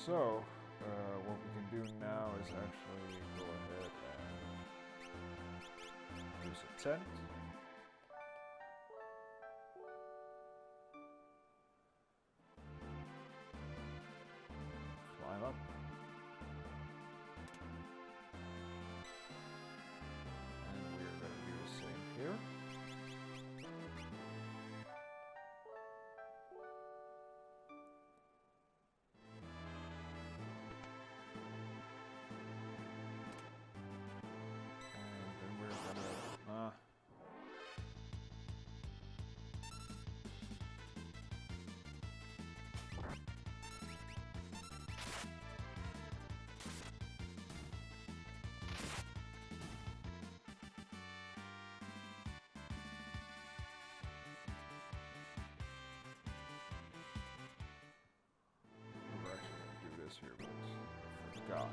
So, what we can do now is actually go ahead and use a tent. Climb up. And we're going to do the same here. Here, but I forgot.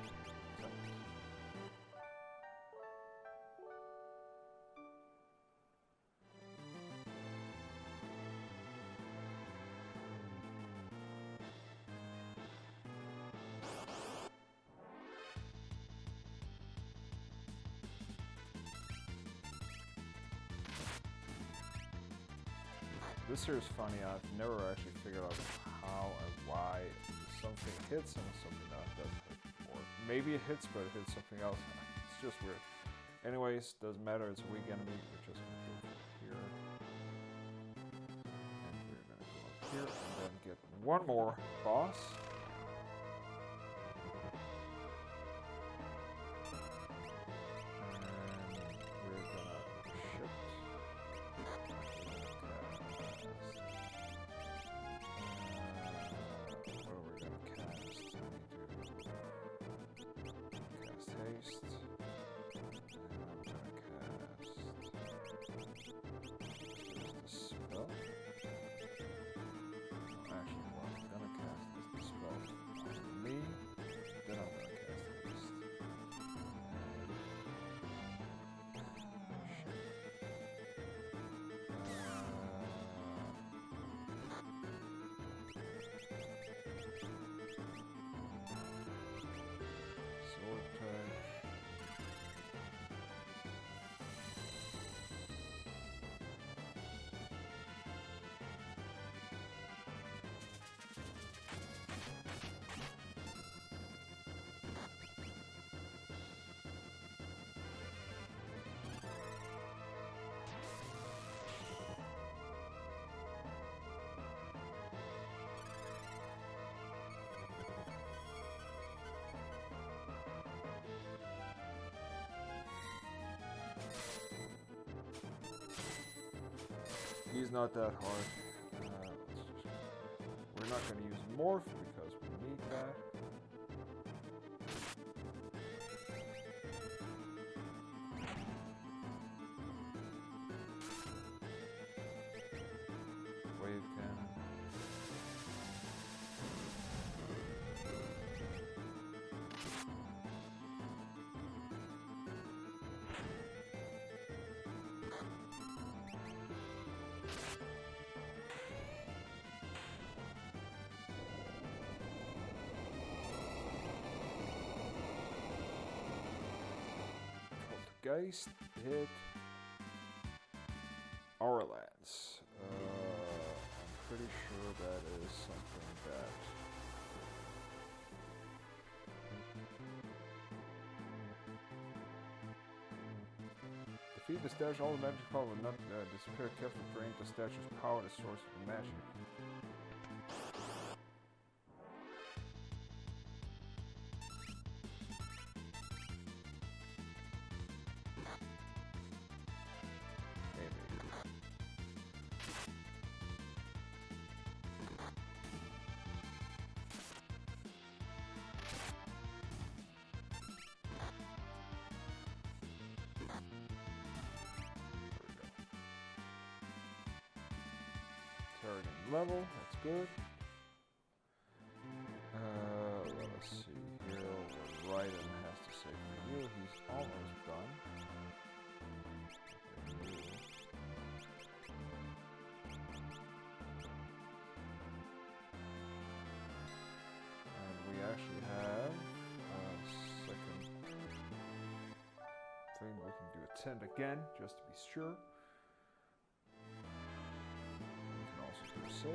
This here is funny. I've never actually figured out how and why something hits and something else doesn't hit. Or maybe it hits, but it hits something else. It's just weird. Anyways, doesn't matter. It's a weak enemy. We're just gonna go here, and we're gonna go up here, and then get one more boss. He's not that hard. We're not going to use Morph because we need that. Wave cannon. Geist hit our lands. I'm pretty sure that is something that defeat the statue. All the magic power will not disappear. Carefully drain the statue's power, the source of the magic. Target level, that's good. Let us see here what Raiden has to say for you. He's almost done. And we actually have a second thing. We can do a 10 again, just to be sure. Save.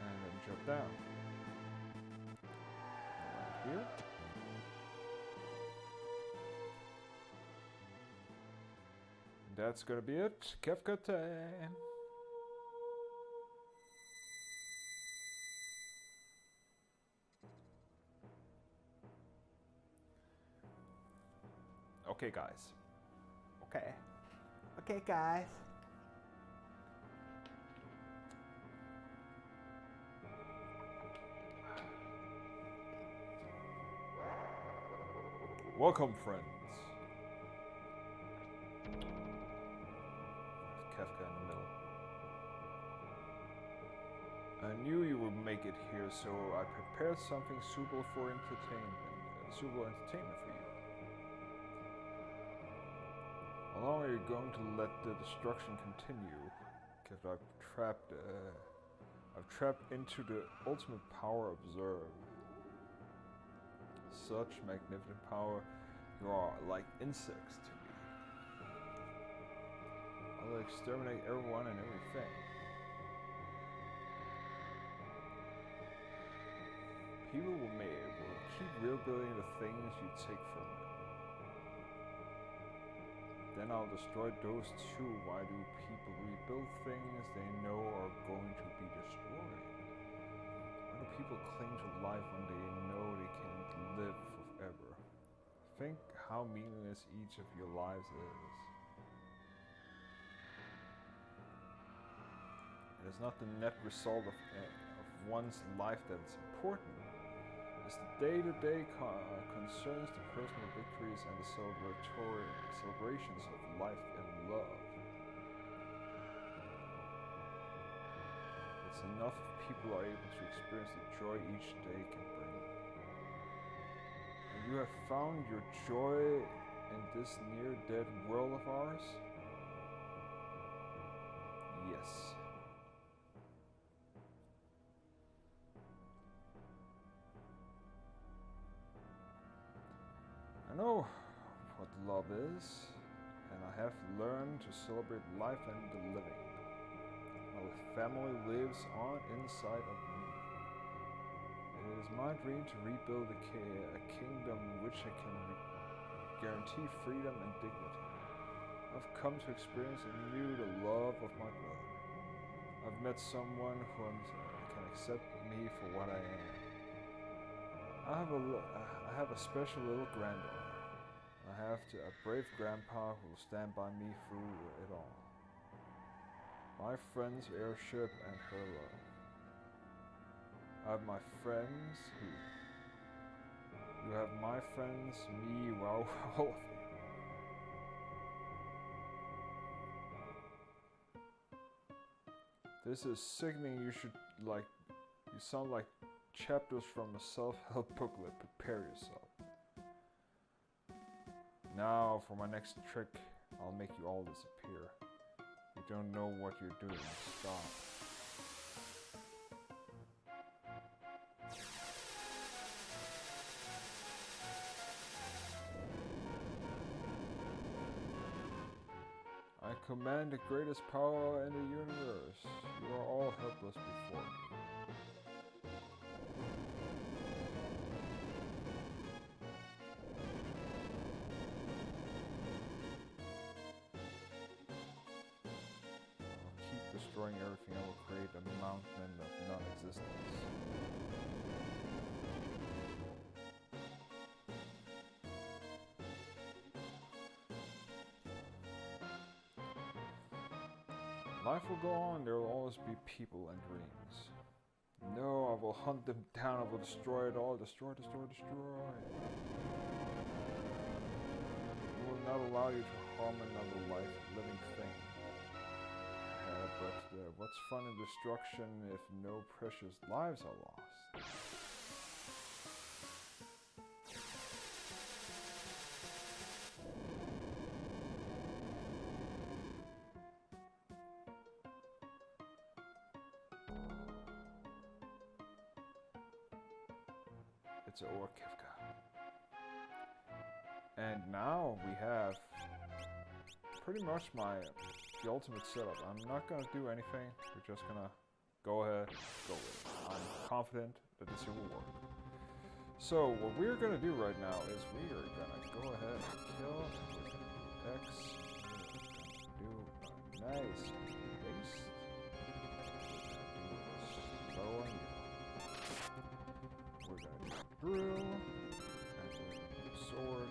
And then jump down. Right here. That's gonna be it. Kefka time. Okay, guys. Okay. Okay, guys. Welcome, friends. There's Kefka in the middle. I knew you would make it here, so I prepared something suitable for entertainment for you. How long are you going to let the destruction continue? Kefka, I've trapped into the ultimate power observed. Such magnificent power, you are like insects to me. exterminate everyone and everything. People will keep rebuilding the things you take from them. Then I'll destroy those too. Why do people rebuild things they know are going to be destroyed? Why do people cling to life when they know they can't live forever? Think how meaningless each of your lives is. It is not the net result of one's life that is important. It's the day-to-day concerns, the personal victories, and the celebrations of life and love. It's enough if people are able to experience the joy each day can bring. And you have found your joy in this near-dead world of ours? Yes. I know what love is, and I have learned to celebrate life and the living. My family lives on inside of me. It is my dream to rebuild a kingdom in which I can guarantee freedom and dignity. I've come to experience anew the love of my brother. I've met someone who can accept me for what I am. I have a special little granddaughter. I have a brave grandpa who will stand by me through it all. My friend's airship and her love. I have my friends who. You have my friends, me, wow, all of you. This is sickening. You sound like chapters from a self-help booklet. Prepare yourself. Now for my next trick, I'll make you all disappear. You don't know what you're doing. Stop. I command the greatest power in the universe. You are all helpless before me. Destroying everything, I will create a mountain of non-existence. Life will go on, there will always be people and dreams. No, I will hunt them down, I will destroy it all, destroy. I will not allow you to harm another life, living thing. But what's fun in destruction if no precious lives are lost? It's over, Kafka. And now we have pretty much the ultimate setup. I'm not gonna do anything. We're just gonna go ahead, go with it. I'm confident that this will work. So what we're gonna do right now is we are gonna go ahead and kill with X. Do a nice paste. We're gonna do a slow and we're gonna do drill, and we're gonna do sword.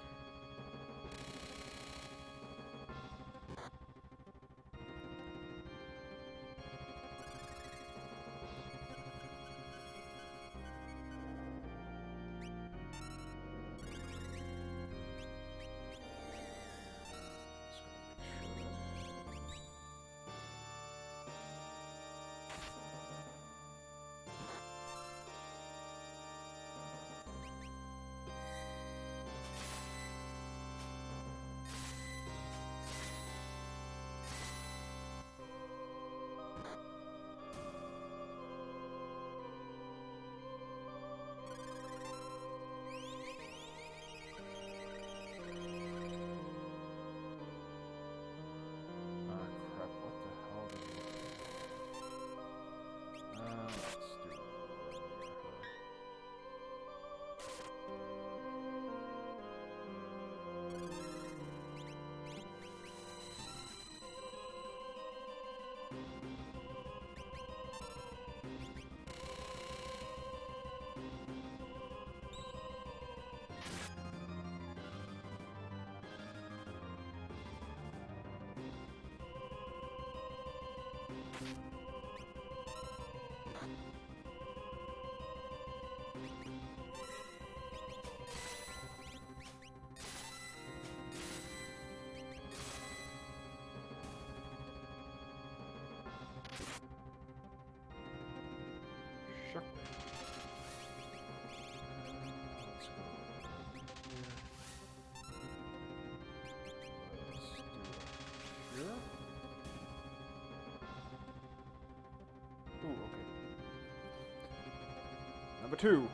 Shook. Let's go here. Let's do it here. Ooh, okay. Number 2.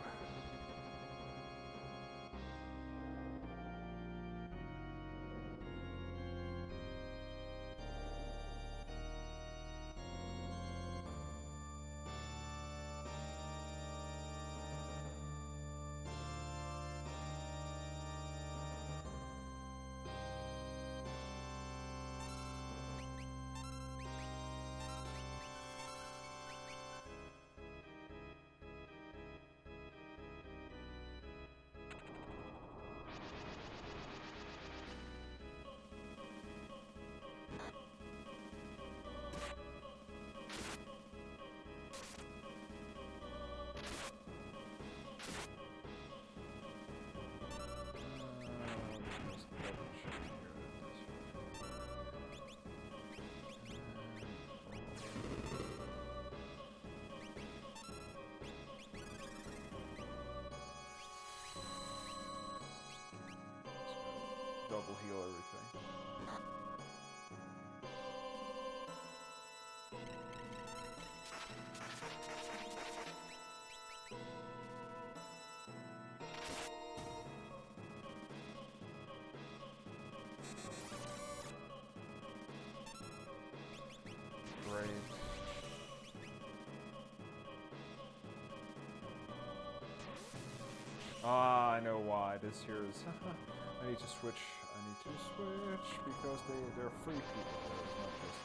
Double heal everything. Great. Ah, I know why this here is. I need to switch. I need to switch because they're free people. It's not just.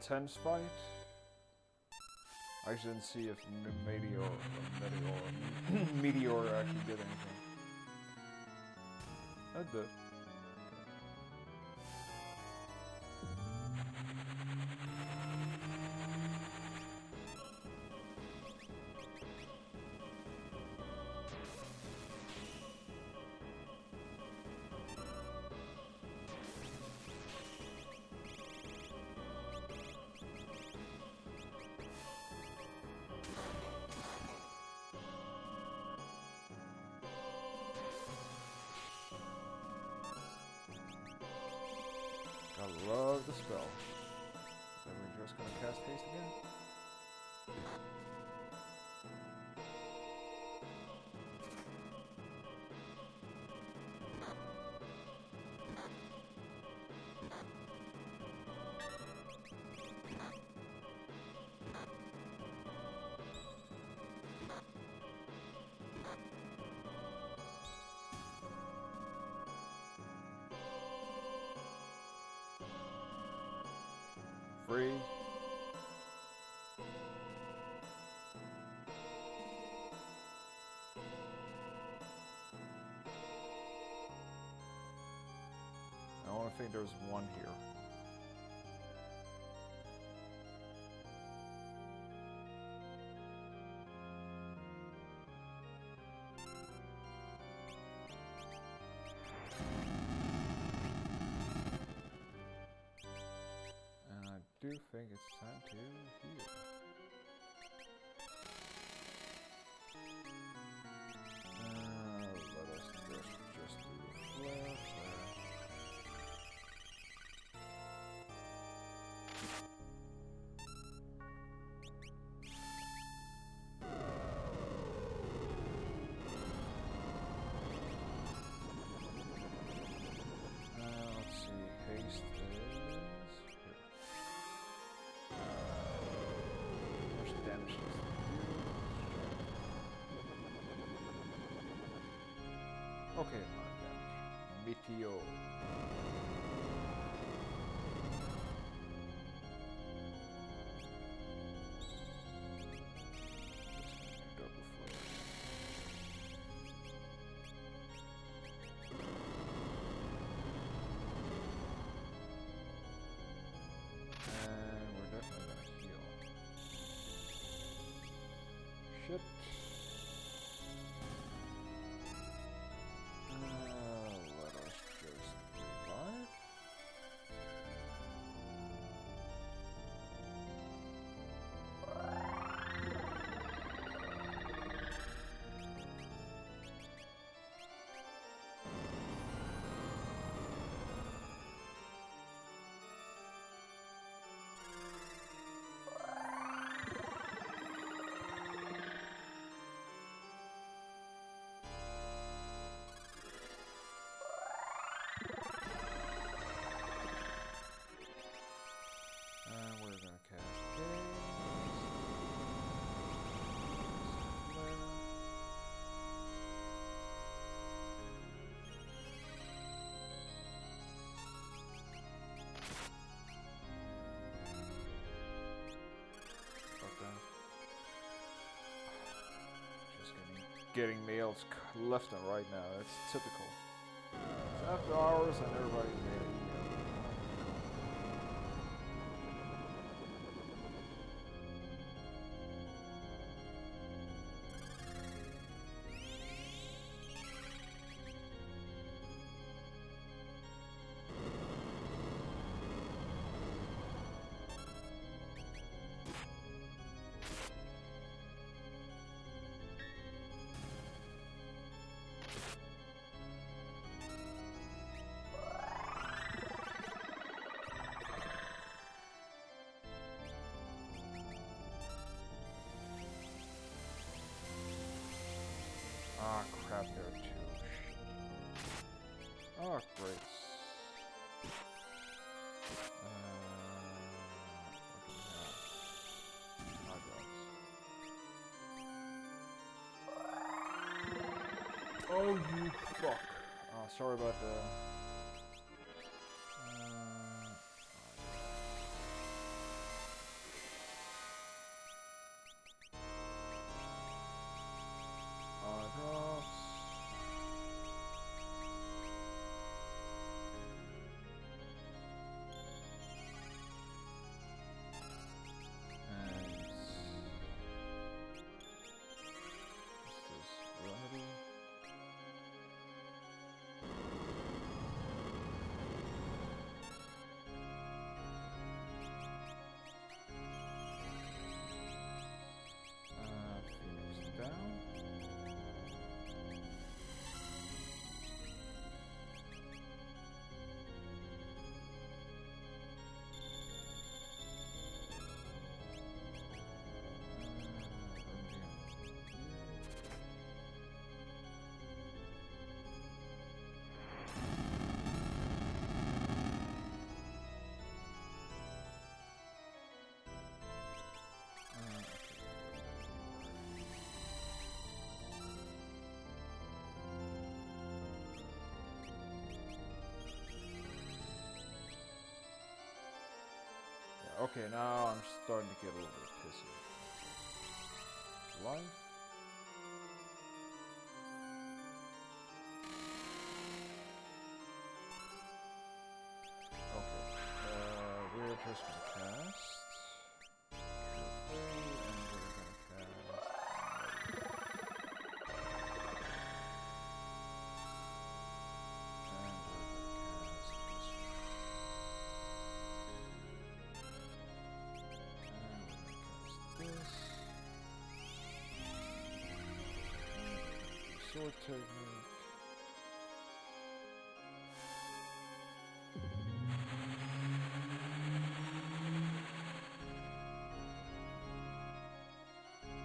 Intense fight. I didn't see if Meteor actually did anything. That did. just gonna cast haste again. Free. I only think there's one here. And I do think it's time to heal. Let us just do a flare. Let's see, haste is here. How much damage does it do? Okay, a lot of damage. Meteor. Double flare. And we're definitely gonna heal. Shit. Let us just revive. And we're gonna cast haste. Flare. Fuck that. Just getting mails left and right now. That's typical. It's after hours and everybody's mailing. Ah, crap, there are two. Oh, great. What do we have? Hot dogs. Oh, you fuck. Sorry about the... drops. And what's this? Remedy. Okay, now I'm starting to get a little bit pissy. Life. Okay, we're just gonna cast. Sword technique.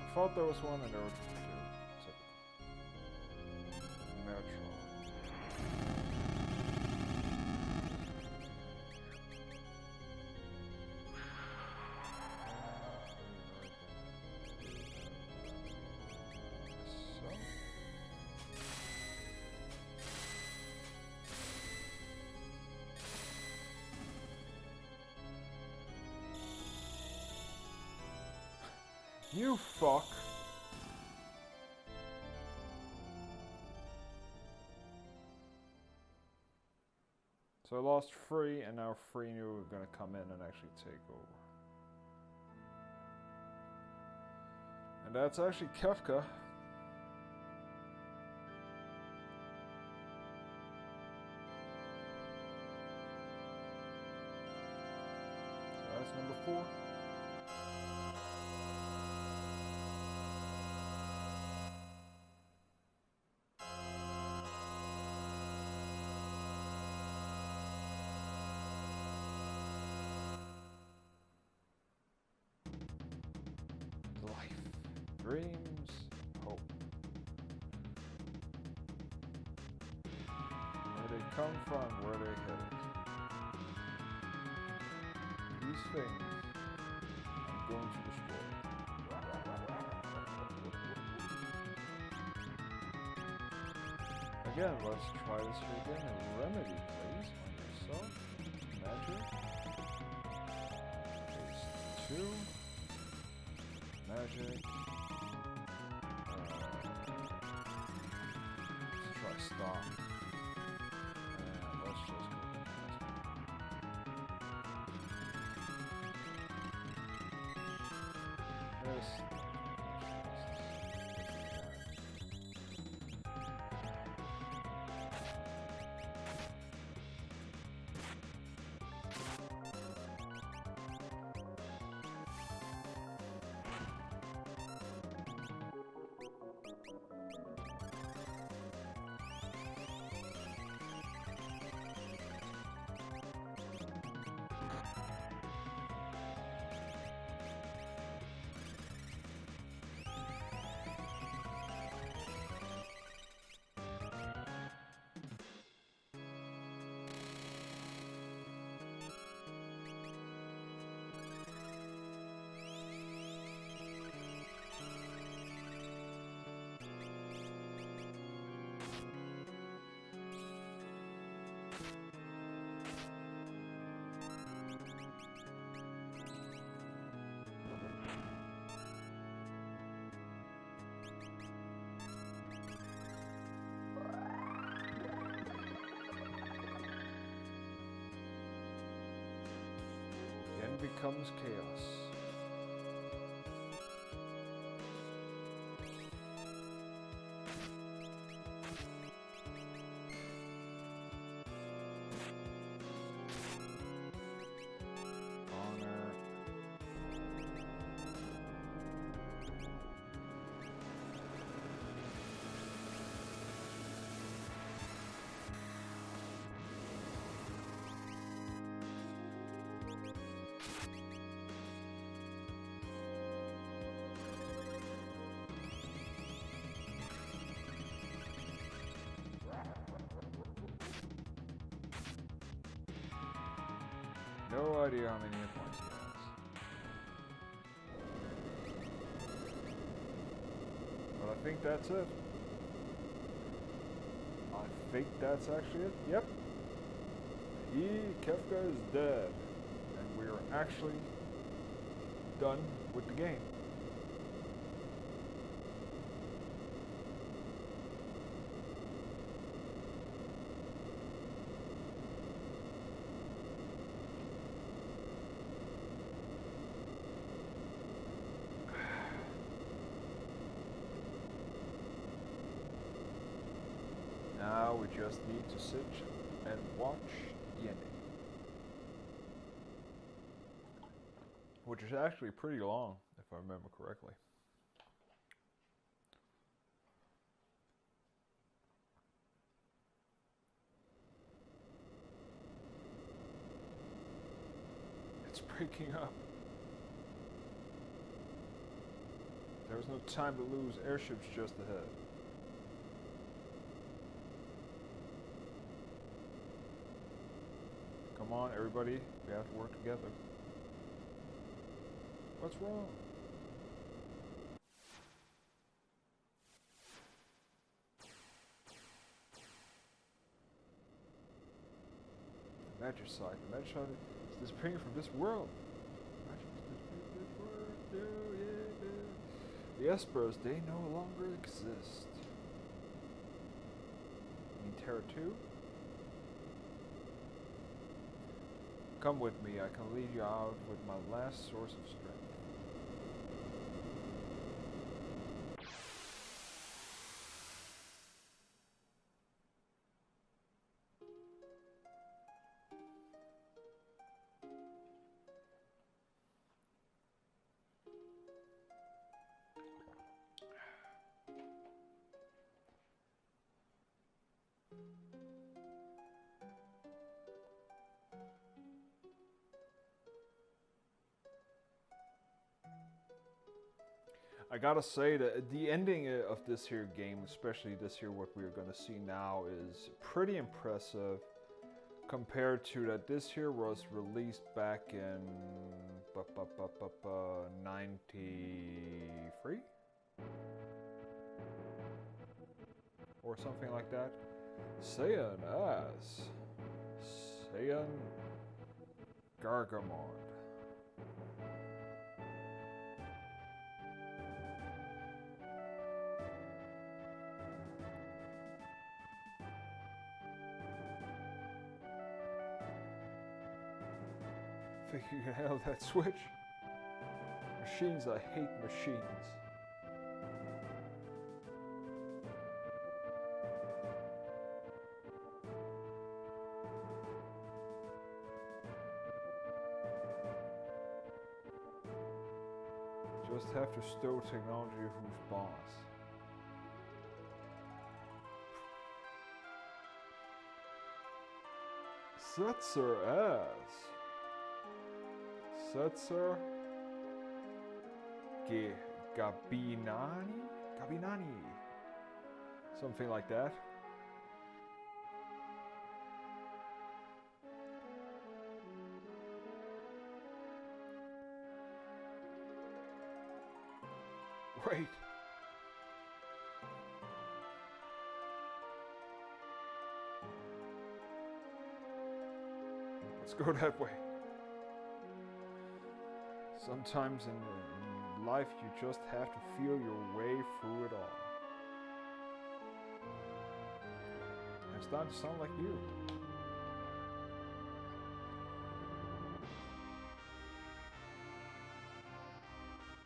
I thought there was one and there were two. Typical. Metro. You fuck. So I lost 3 and now 3 new are gonna come in and actually take over. And that's actually Kefka. So that's number 4. Dreams, hope. Where they come from, where they headed. These things I'm going to destroy. Again, let's try this here again. A remedy, please, on yourself. Magic. Phase 2. Magic. Stop. And let's just go this. Becomes chaos. Honor. No idea how many hit points he has. But I think that's it. I think that's actually it. Yep. Kefka is dead. And we are actually done with the game. Now we just need to sit and watch the ending. Which is actually pretty long, if I remember correctly. It's breaking up. There is no time to lose. Airships just ahead. Come on, everybody. We have to work together. What's wrong? The Magicite. The Magicite is disappearing from this world. Magic is disappearing from this world. The Espers, they no longer exist. You mean Terra 2? Come with me, I can lead you out with my last source of strength. I gotta say that the ending of this here game, especially this here what we're gonna see now, is pretty impressive compared to that this here was released back in 93 or something like that. Saiyan as Saiyan Gargamon. Think you can handle that switch? Machines, I hate machines. Just have to stow technology who's boss. Setzer as Setzer Gabinani? Gabinani. Something like that. Wait. Let's go that way. Sometimes in life you just have to feel your way through it all. I'm starting to sound like you.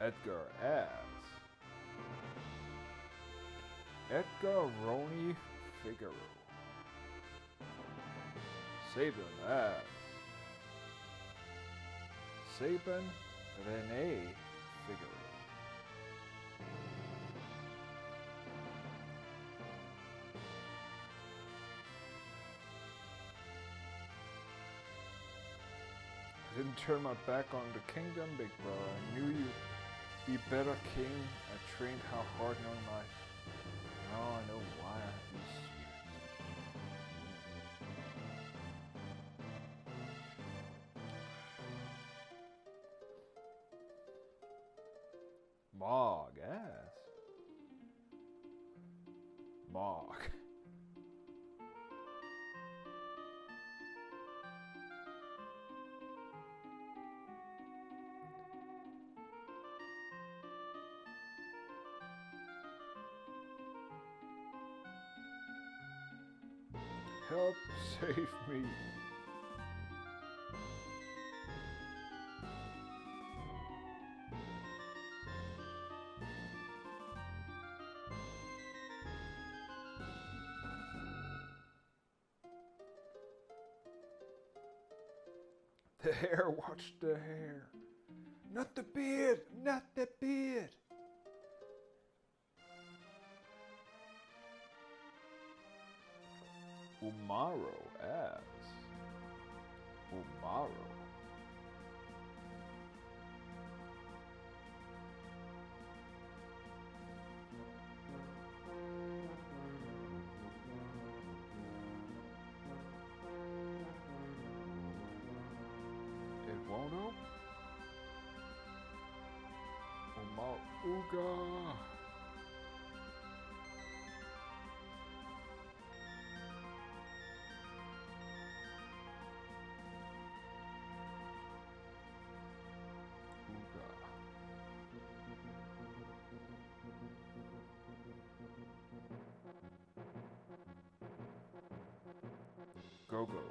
Edgar as Edgar Roni Figaro. Saban as Saban Rene Figaro. I didn't turn my back on the kingdom, big brother. I knew you'd be better king. I trained how hard no life. Now I know why I have these spirits. Mog ass. Mog. Help save me. The hair, watch the hair. Not the beard, not the beard. Umaro asks. Umaro. It won't open. Ooga. Go-Go.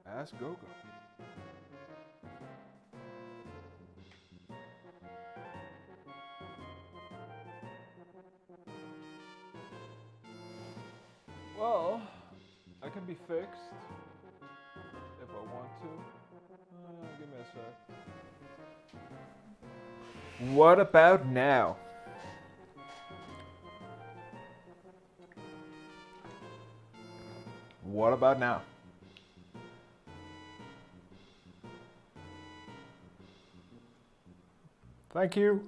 Ask Go-Go. Well, I can be fixed if I want to. Give me a sec. What about now? What about now? Thank you.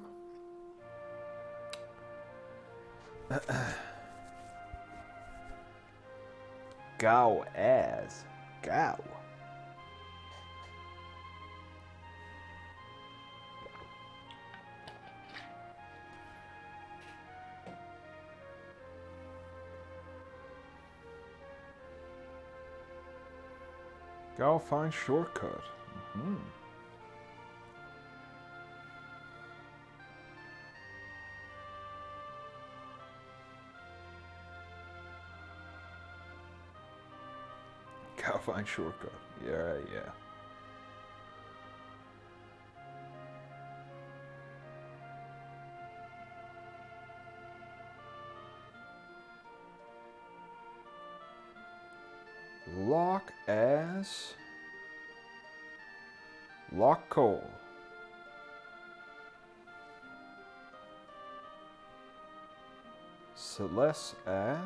Go as go. Go find shortcut. Mm-hmm. Go find shortcut. Yeah, yeah. Lock as Lock coal. Celeste as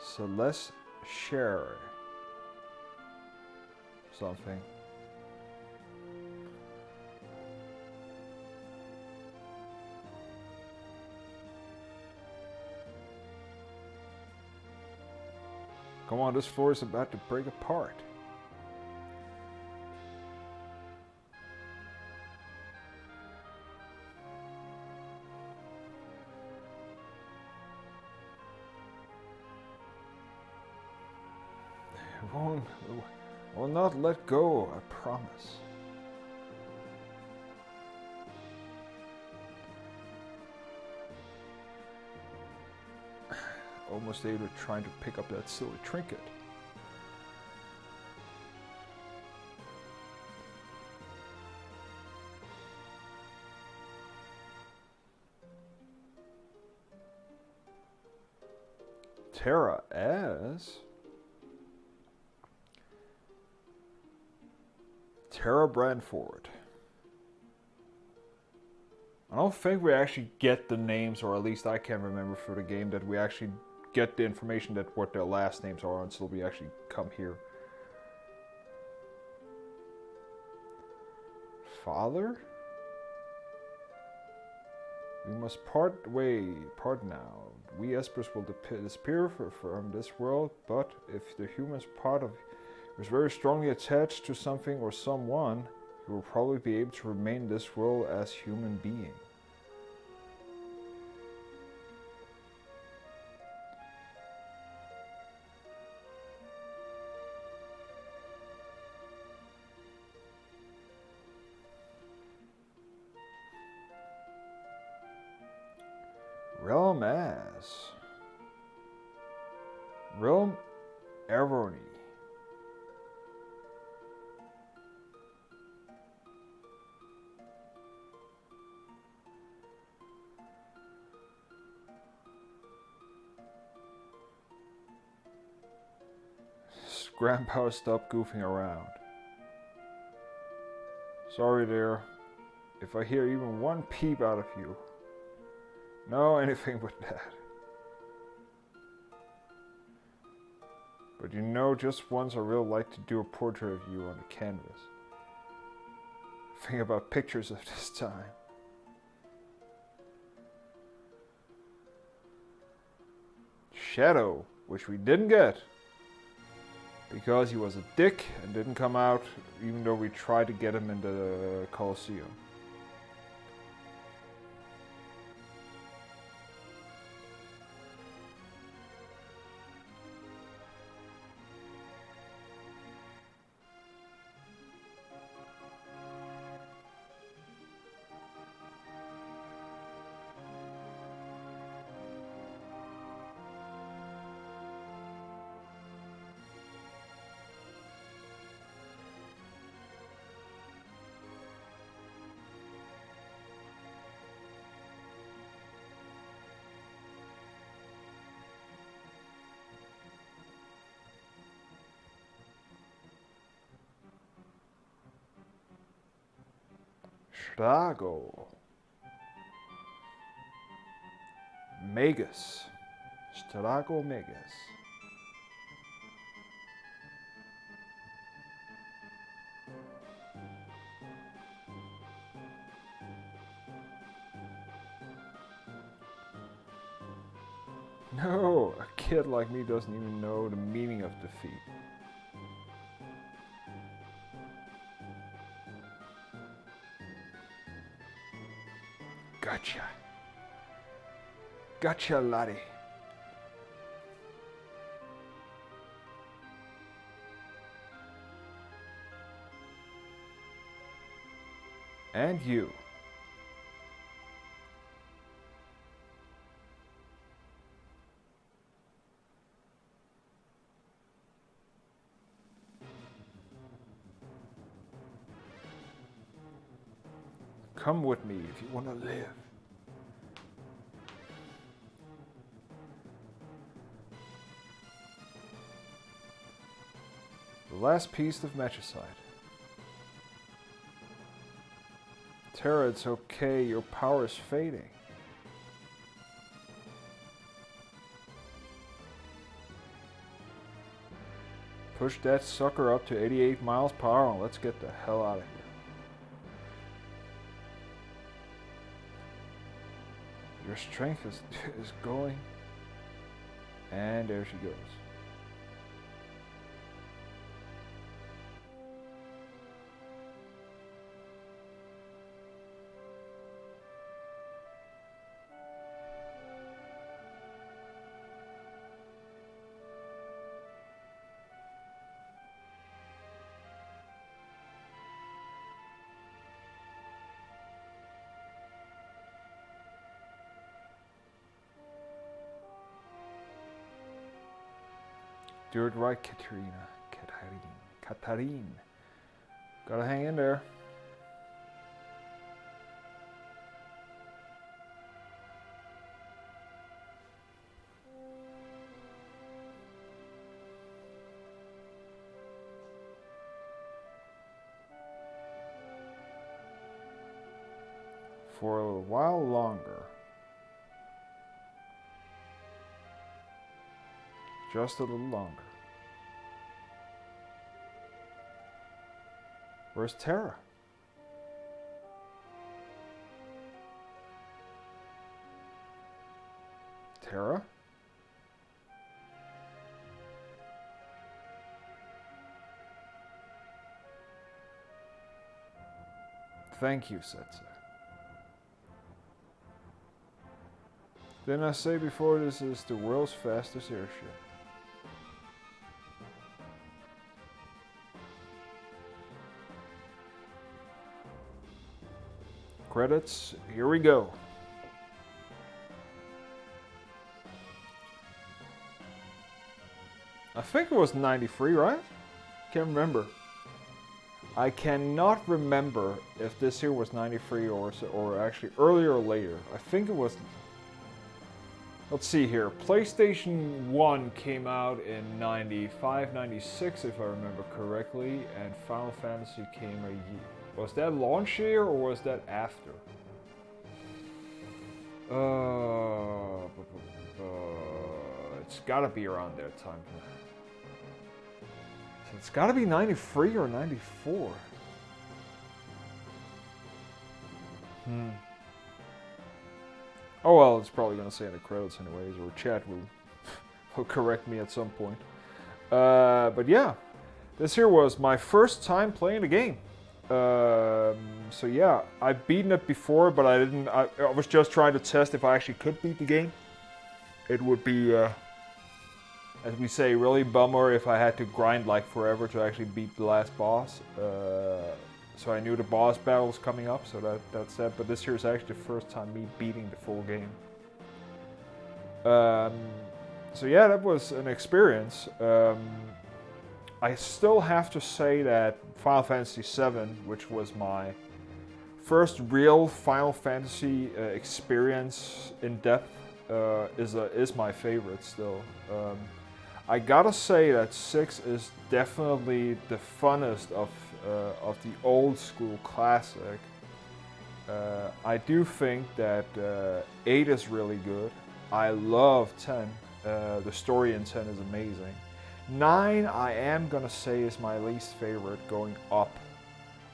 Celeste share something. Come on, this floor is about to break apart. I will not let go, I promise. Almost able to trying to pick up that silly trinket. Tara as Tara Branford. I don't think we actually get the names, or at least I can't remember for the game that we actually get the information that what their last names are until we actually come here. Father? We must part now. We Espers will disappear from this world, but if the human's part of is very strongly attached to something or someone, he will probably be able to remain in this world as human being. Realm S. Realm Eroni. Grandpa, stop goofing around. Sorry, dear. If I hear even one peep out of you. No, anything but that. But you know, just once I really like to do a portrait of you on the canvas. Think about pictures of this time. Shadow, which we didn't get. Because he was a dick and didn't come out, even though we tried to get him in the Colosseum. Strago. Magus. Strago Magus. No, a kid like me doesn't even know the meaning of defeat. Gotcha. Gotcha, laddie. And you. Come with me if you want to live. The last piece of magicite. Terra, it's okay. Your power is fading. Push that sucker up to 88 miles per hour and let's get the hell out of here. Your strength is going. And there she goes. Do it right, Katarina. Katarine. Gotta hang in there. For a while longer. Just a little longer. Where's Terra? Terra? Thank you, Sensei. Didn't I say before this is the world's fastest airship? Credits, here we go. I think it was 93, right? Can't remember. I cannot remember if this here was 93 or actually earlier or later. I think it was... Let's see here. PlayStation 1 came out in 95, 96 if I remember correctly, and Final Fantasy came a year. Was that launch year or was that after? It's gotta be around that time. So it's gotta be 93 or 94. Oh well, it's probably gonna say in the credits anyways, or chat will correct me at some point. But yeah, this here was my first time playing the game. So yeah, I've beaten it before, but I didn't. I was just trying to test if I actually could beat the game. It would be, as we say, really bummer if I had to grind like forever to actually beat the last boss. So I knew the boss battle was coming up, so that's that. But this here is actually the first time me beating the full game. So yeah, that was an experience. I still have to say that Final Fantasy VII, which was my first real Final Fantasy experience in depth, is my favorite still. I gotta say that 6 is definitely the funnest of the old school classic. I do think that 8 is really good. I love 10. The story in 10 is amazing. 9 I am gonna say is my least favorite going up.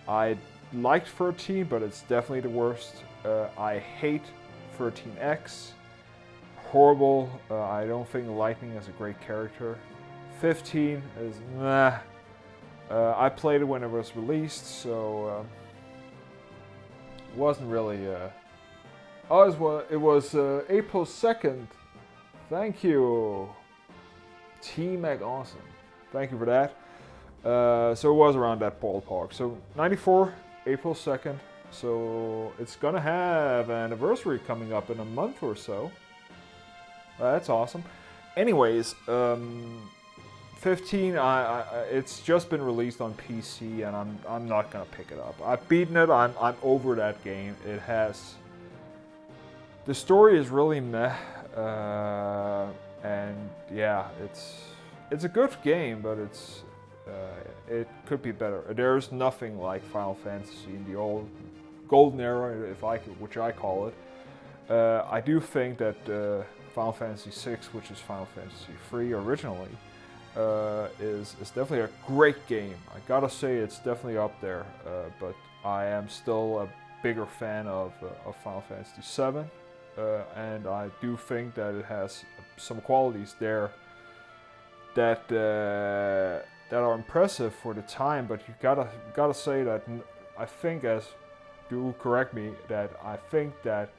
I liked 13, but it's definitely the worst. I hate 13X. Horrible. I don't think Lightning is a great character. 15 is meh. I played it when it was released, so it wasn't really. Oh, it was April 2nd. Thank you, T-Mac Awesome. Thank you for that. So it was around that ballpark. So 94, April 2nd. So it's gonna have an anniversary coming up in a month or so. That's awesome. Anyways, 15. It's just been released on PC, and I'm not gonna pick it up. I've beaten it. I'm over that game. It has. The story is really meh, and yeah, it's a good game, but it could be better. There's nothing like Final Fantasy in the old golden era, which I call it. I do think that Final Fantasy VI, which is Final Fantasy III originally, is definitely a great game. I gotta say it's definitely up there, but I am still a bigger fan of Final Fantasy VII, and I do think that it has some qualities there that are impressive for the time. But you gotta say that I think, as do correct me, that I think that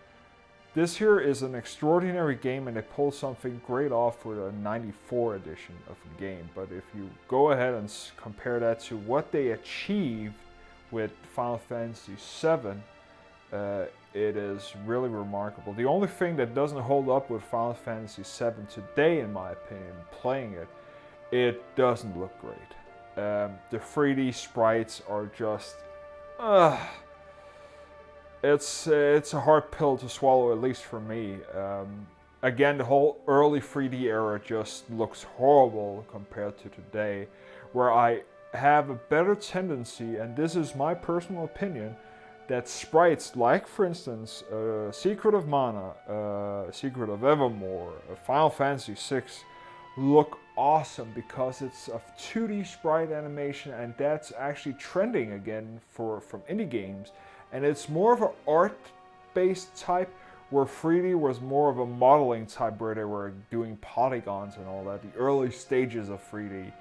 this here is an extraordinary game, and they pulled something great off for the 94 edition of the game. But if you go ahead and compare that to what they achieved with Final Fantasy VII, it is really remarkable. The only thing that doesn't hold up with Final Fantasy VII today, in my opinion, playing it doesn't look great. The 3D sprites are just... It's a hard pill to swallow, at least for me. Again, the whole early 3D era just looks horrible compared to today, where I have a better tendency, and this is my personal opinion, that sprites like, for instance, Secret of Mana, Secret of Evermore, Final Fantasy VI, look awesome because it's a 2D sprite animation, and that's actually trending again from indie games. And it's more of an art-based type, where 3D was more of a modeling type, where they were doing polygons and all that, the early stages of 3D.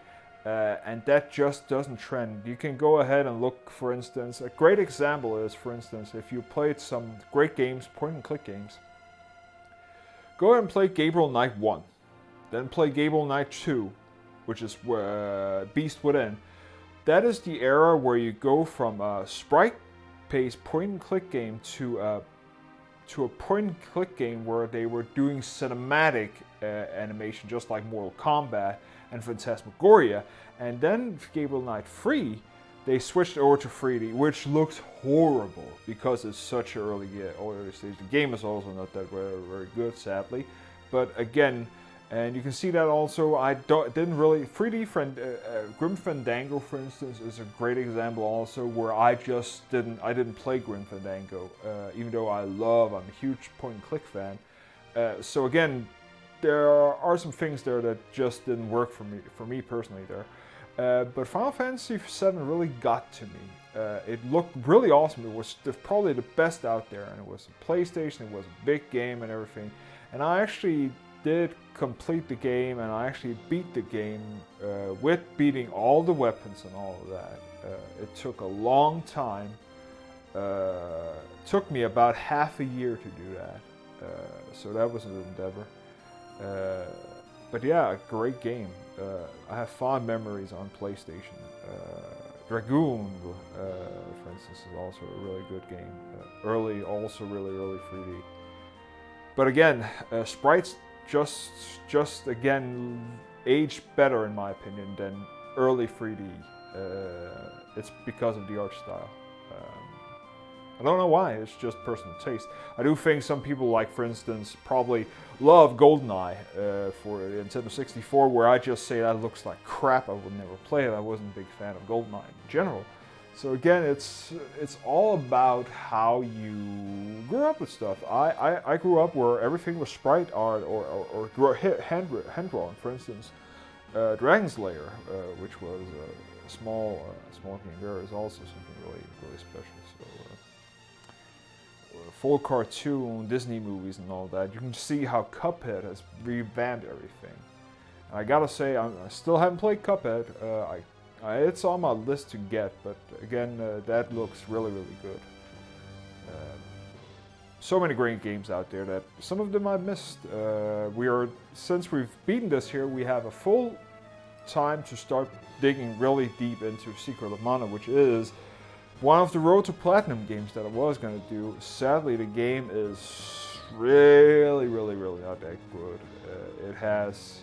And that just doesn't trend. You can go ahead and look, for instance, a great example is, for instance, if you played some great games, point-and-click games, go ahead and play Gabriel Knight 1. Then play Gabriel Knight 2, which is Beast Within. That is the era where you go from a sprite-based point-and-click game to a point-and-click game where they were doing cinematic animation, just like Mortal Kombat. and Phantasmagoria. And then Gabriel Knight 3, they switched over to 3D, which looks horrible because it's such an early stage. The game is also not that very good, sadly. But again, and you can see that also, didn't really 3D Grim Fandango, for instance, is a great example also where I didn't play Grim Fandango, even though I'm a huge point-and-click fan. So again, there are some things there that just didn't work for me personally there. But Final Fantasy VII really got to me. It looked really awesome. It was probably the best out there, and it was a PlayStation. It was a big game and everything. And I actually did complete the game, and I actually beat the game with beating all the weapons and all of that. It took a long time. Took me about half a year to do that. So that was an endeavor. But yeah, a great game. I have fond memories on PlayStation. Dragoon, for instance, is also a really good game. Also really early 3D. But again, sprites just again aged better in my opinion than early 3D. It's because of the art style. I don't know why, it's just personal taste. I do think some people, like for instance, probably love GoldenEye for Nintendo 64, where I just say that looks like crap, I would never play it. I wasn't a big fan of GoldenEye in general. So again, it's all about how you grew up with stuff. I grew up where everything was sprite art or hand-drawn. For instance, Dragon's Lair, which was a small game there, is also something really special. So, full cartoon, Disney movies and all that. You can see how Cuphead has revamped everything. And I gotta say, I still haven't played Cuphead. It's on my list to get, but again, that looks really good. So many great games out there that some of them I missed. Since we've beaten this here, we have a full time to start digging really deep into Secret of Mana, which is one of the Road to Platinum games that I was going to do. Sadly, the game is really not that good. It has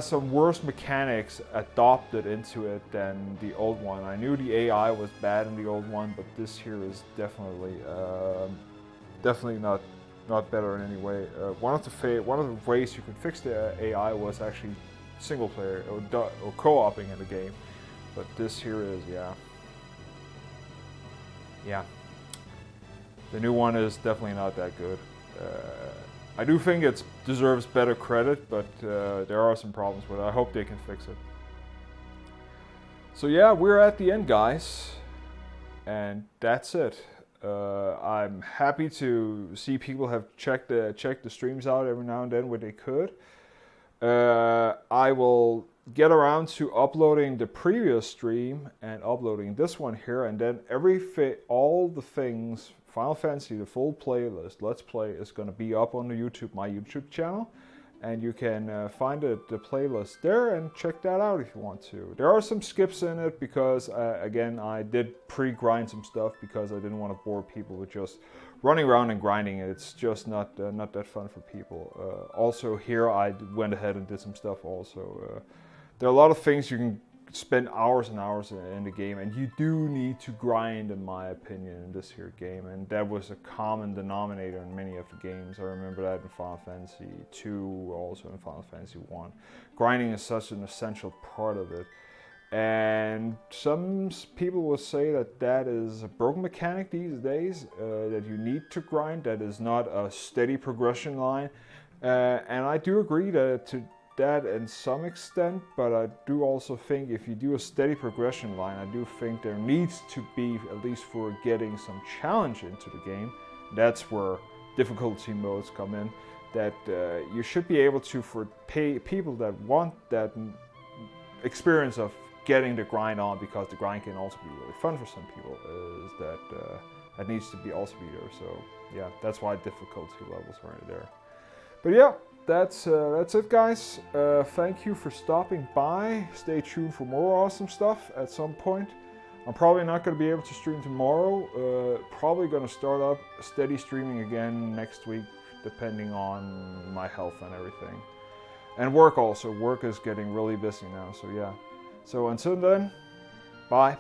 some worse mechanics adopted into it than the old one. I knew the AI was bad in the old one, but this here is definitely not better in any way. One of the ways you could fix the AI was actually single player or co-oping in the game, but this here is yeah. The new one is definitely not that good. I do think it deserves better credit, but there are some problems with it. I hope they can fix it. So yeah, we're at the end, guys, and that's it. I'm happy to see people have checked the streams out every now and then where they could. I will get around to uploading the previous stream and uploading this one here, and then all the things Final Fantasy, the full playlist, Let's Play, is going to be up on my YouTube channel, and you can find the playlist there and check that out if you want to. There are some skips in it because again, I did pre-grind some stuff because I didn't want to bore people with just running around and grinding it. It's just not that fun for people. Also here I went ahead and did some stuff also. There are a lot of things you can spend hours and hours in the game, and you do need to grind, in my opinion, in this here game, and that was a common denominator in many of the games. I remember that in Final Fantasy 2, also in Final Fantasy 1. Grinding is such an essential part of it, and some people will say that is a broken mechanic these days, that you need to grind, that is not a steady progression line, and I do agree that in some extent, but I do also think if you do a steady progression line, I do think there needs to be, at least for getting some challenge into the game, that's where difficulty modes come in, that you should be able to, for people that want that experience of getting the grind on, because the grind can also be really fun for some people, is that needs to also be there. So yeah, that's why difficulty levels are there. But yeah, that's it, guys. Thank you for stopping by. Stay tuned for more awesome stuff at some point. I'm probably not going to be able to stream tomorrow. Probably going to start up steady streaming again next week, depending on my health and everything. And work also. Work is getting really busy now, so yeah. So until then, bye.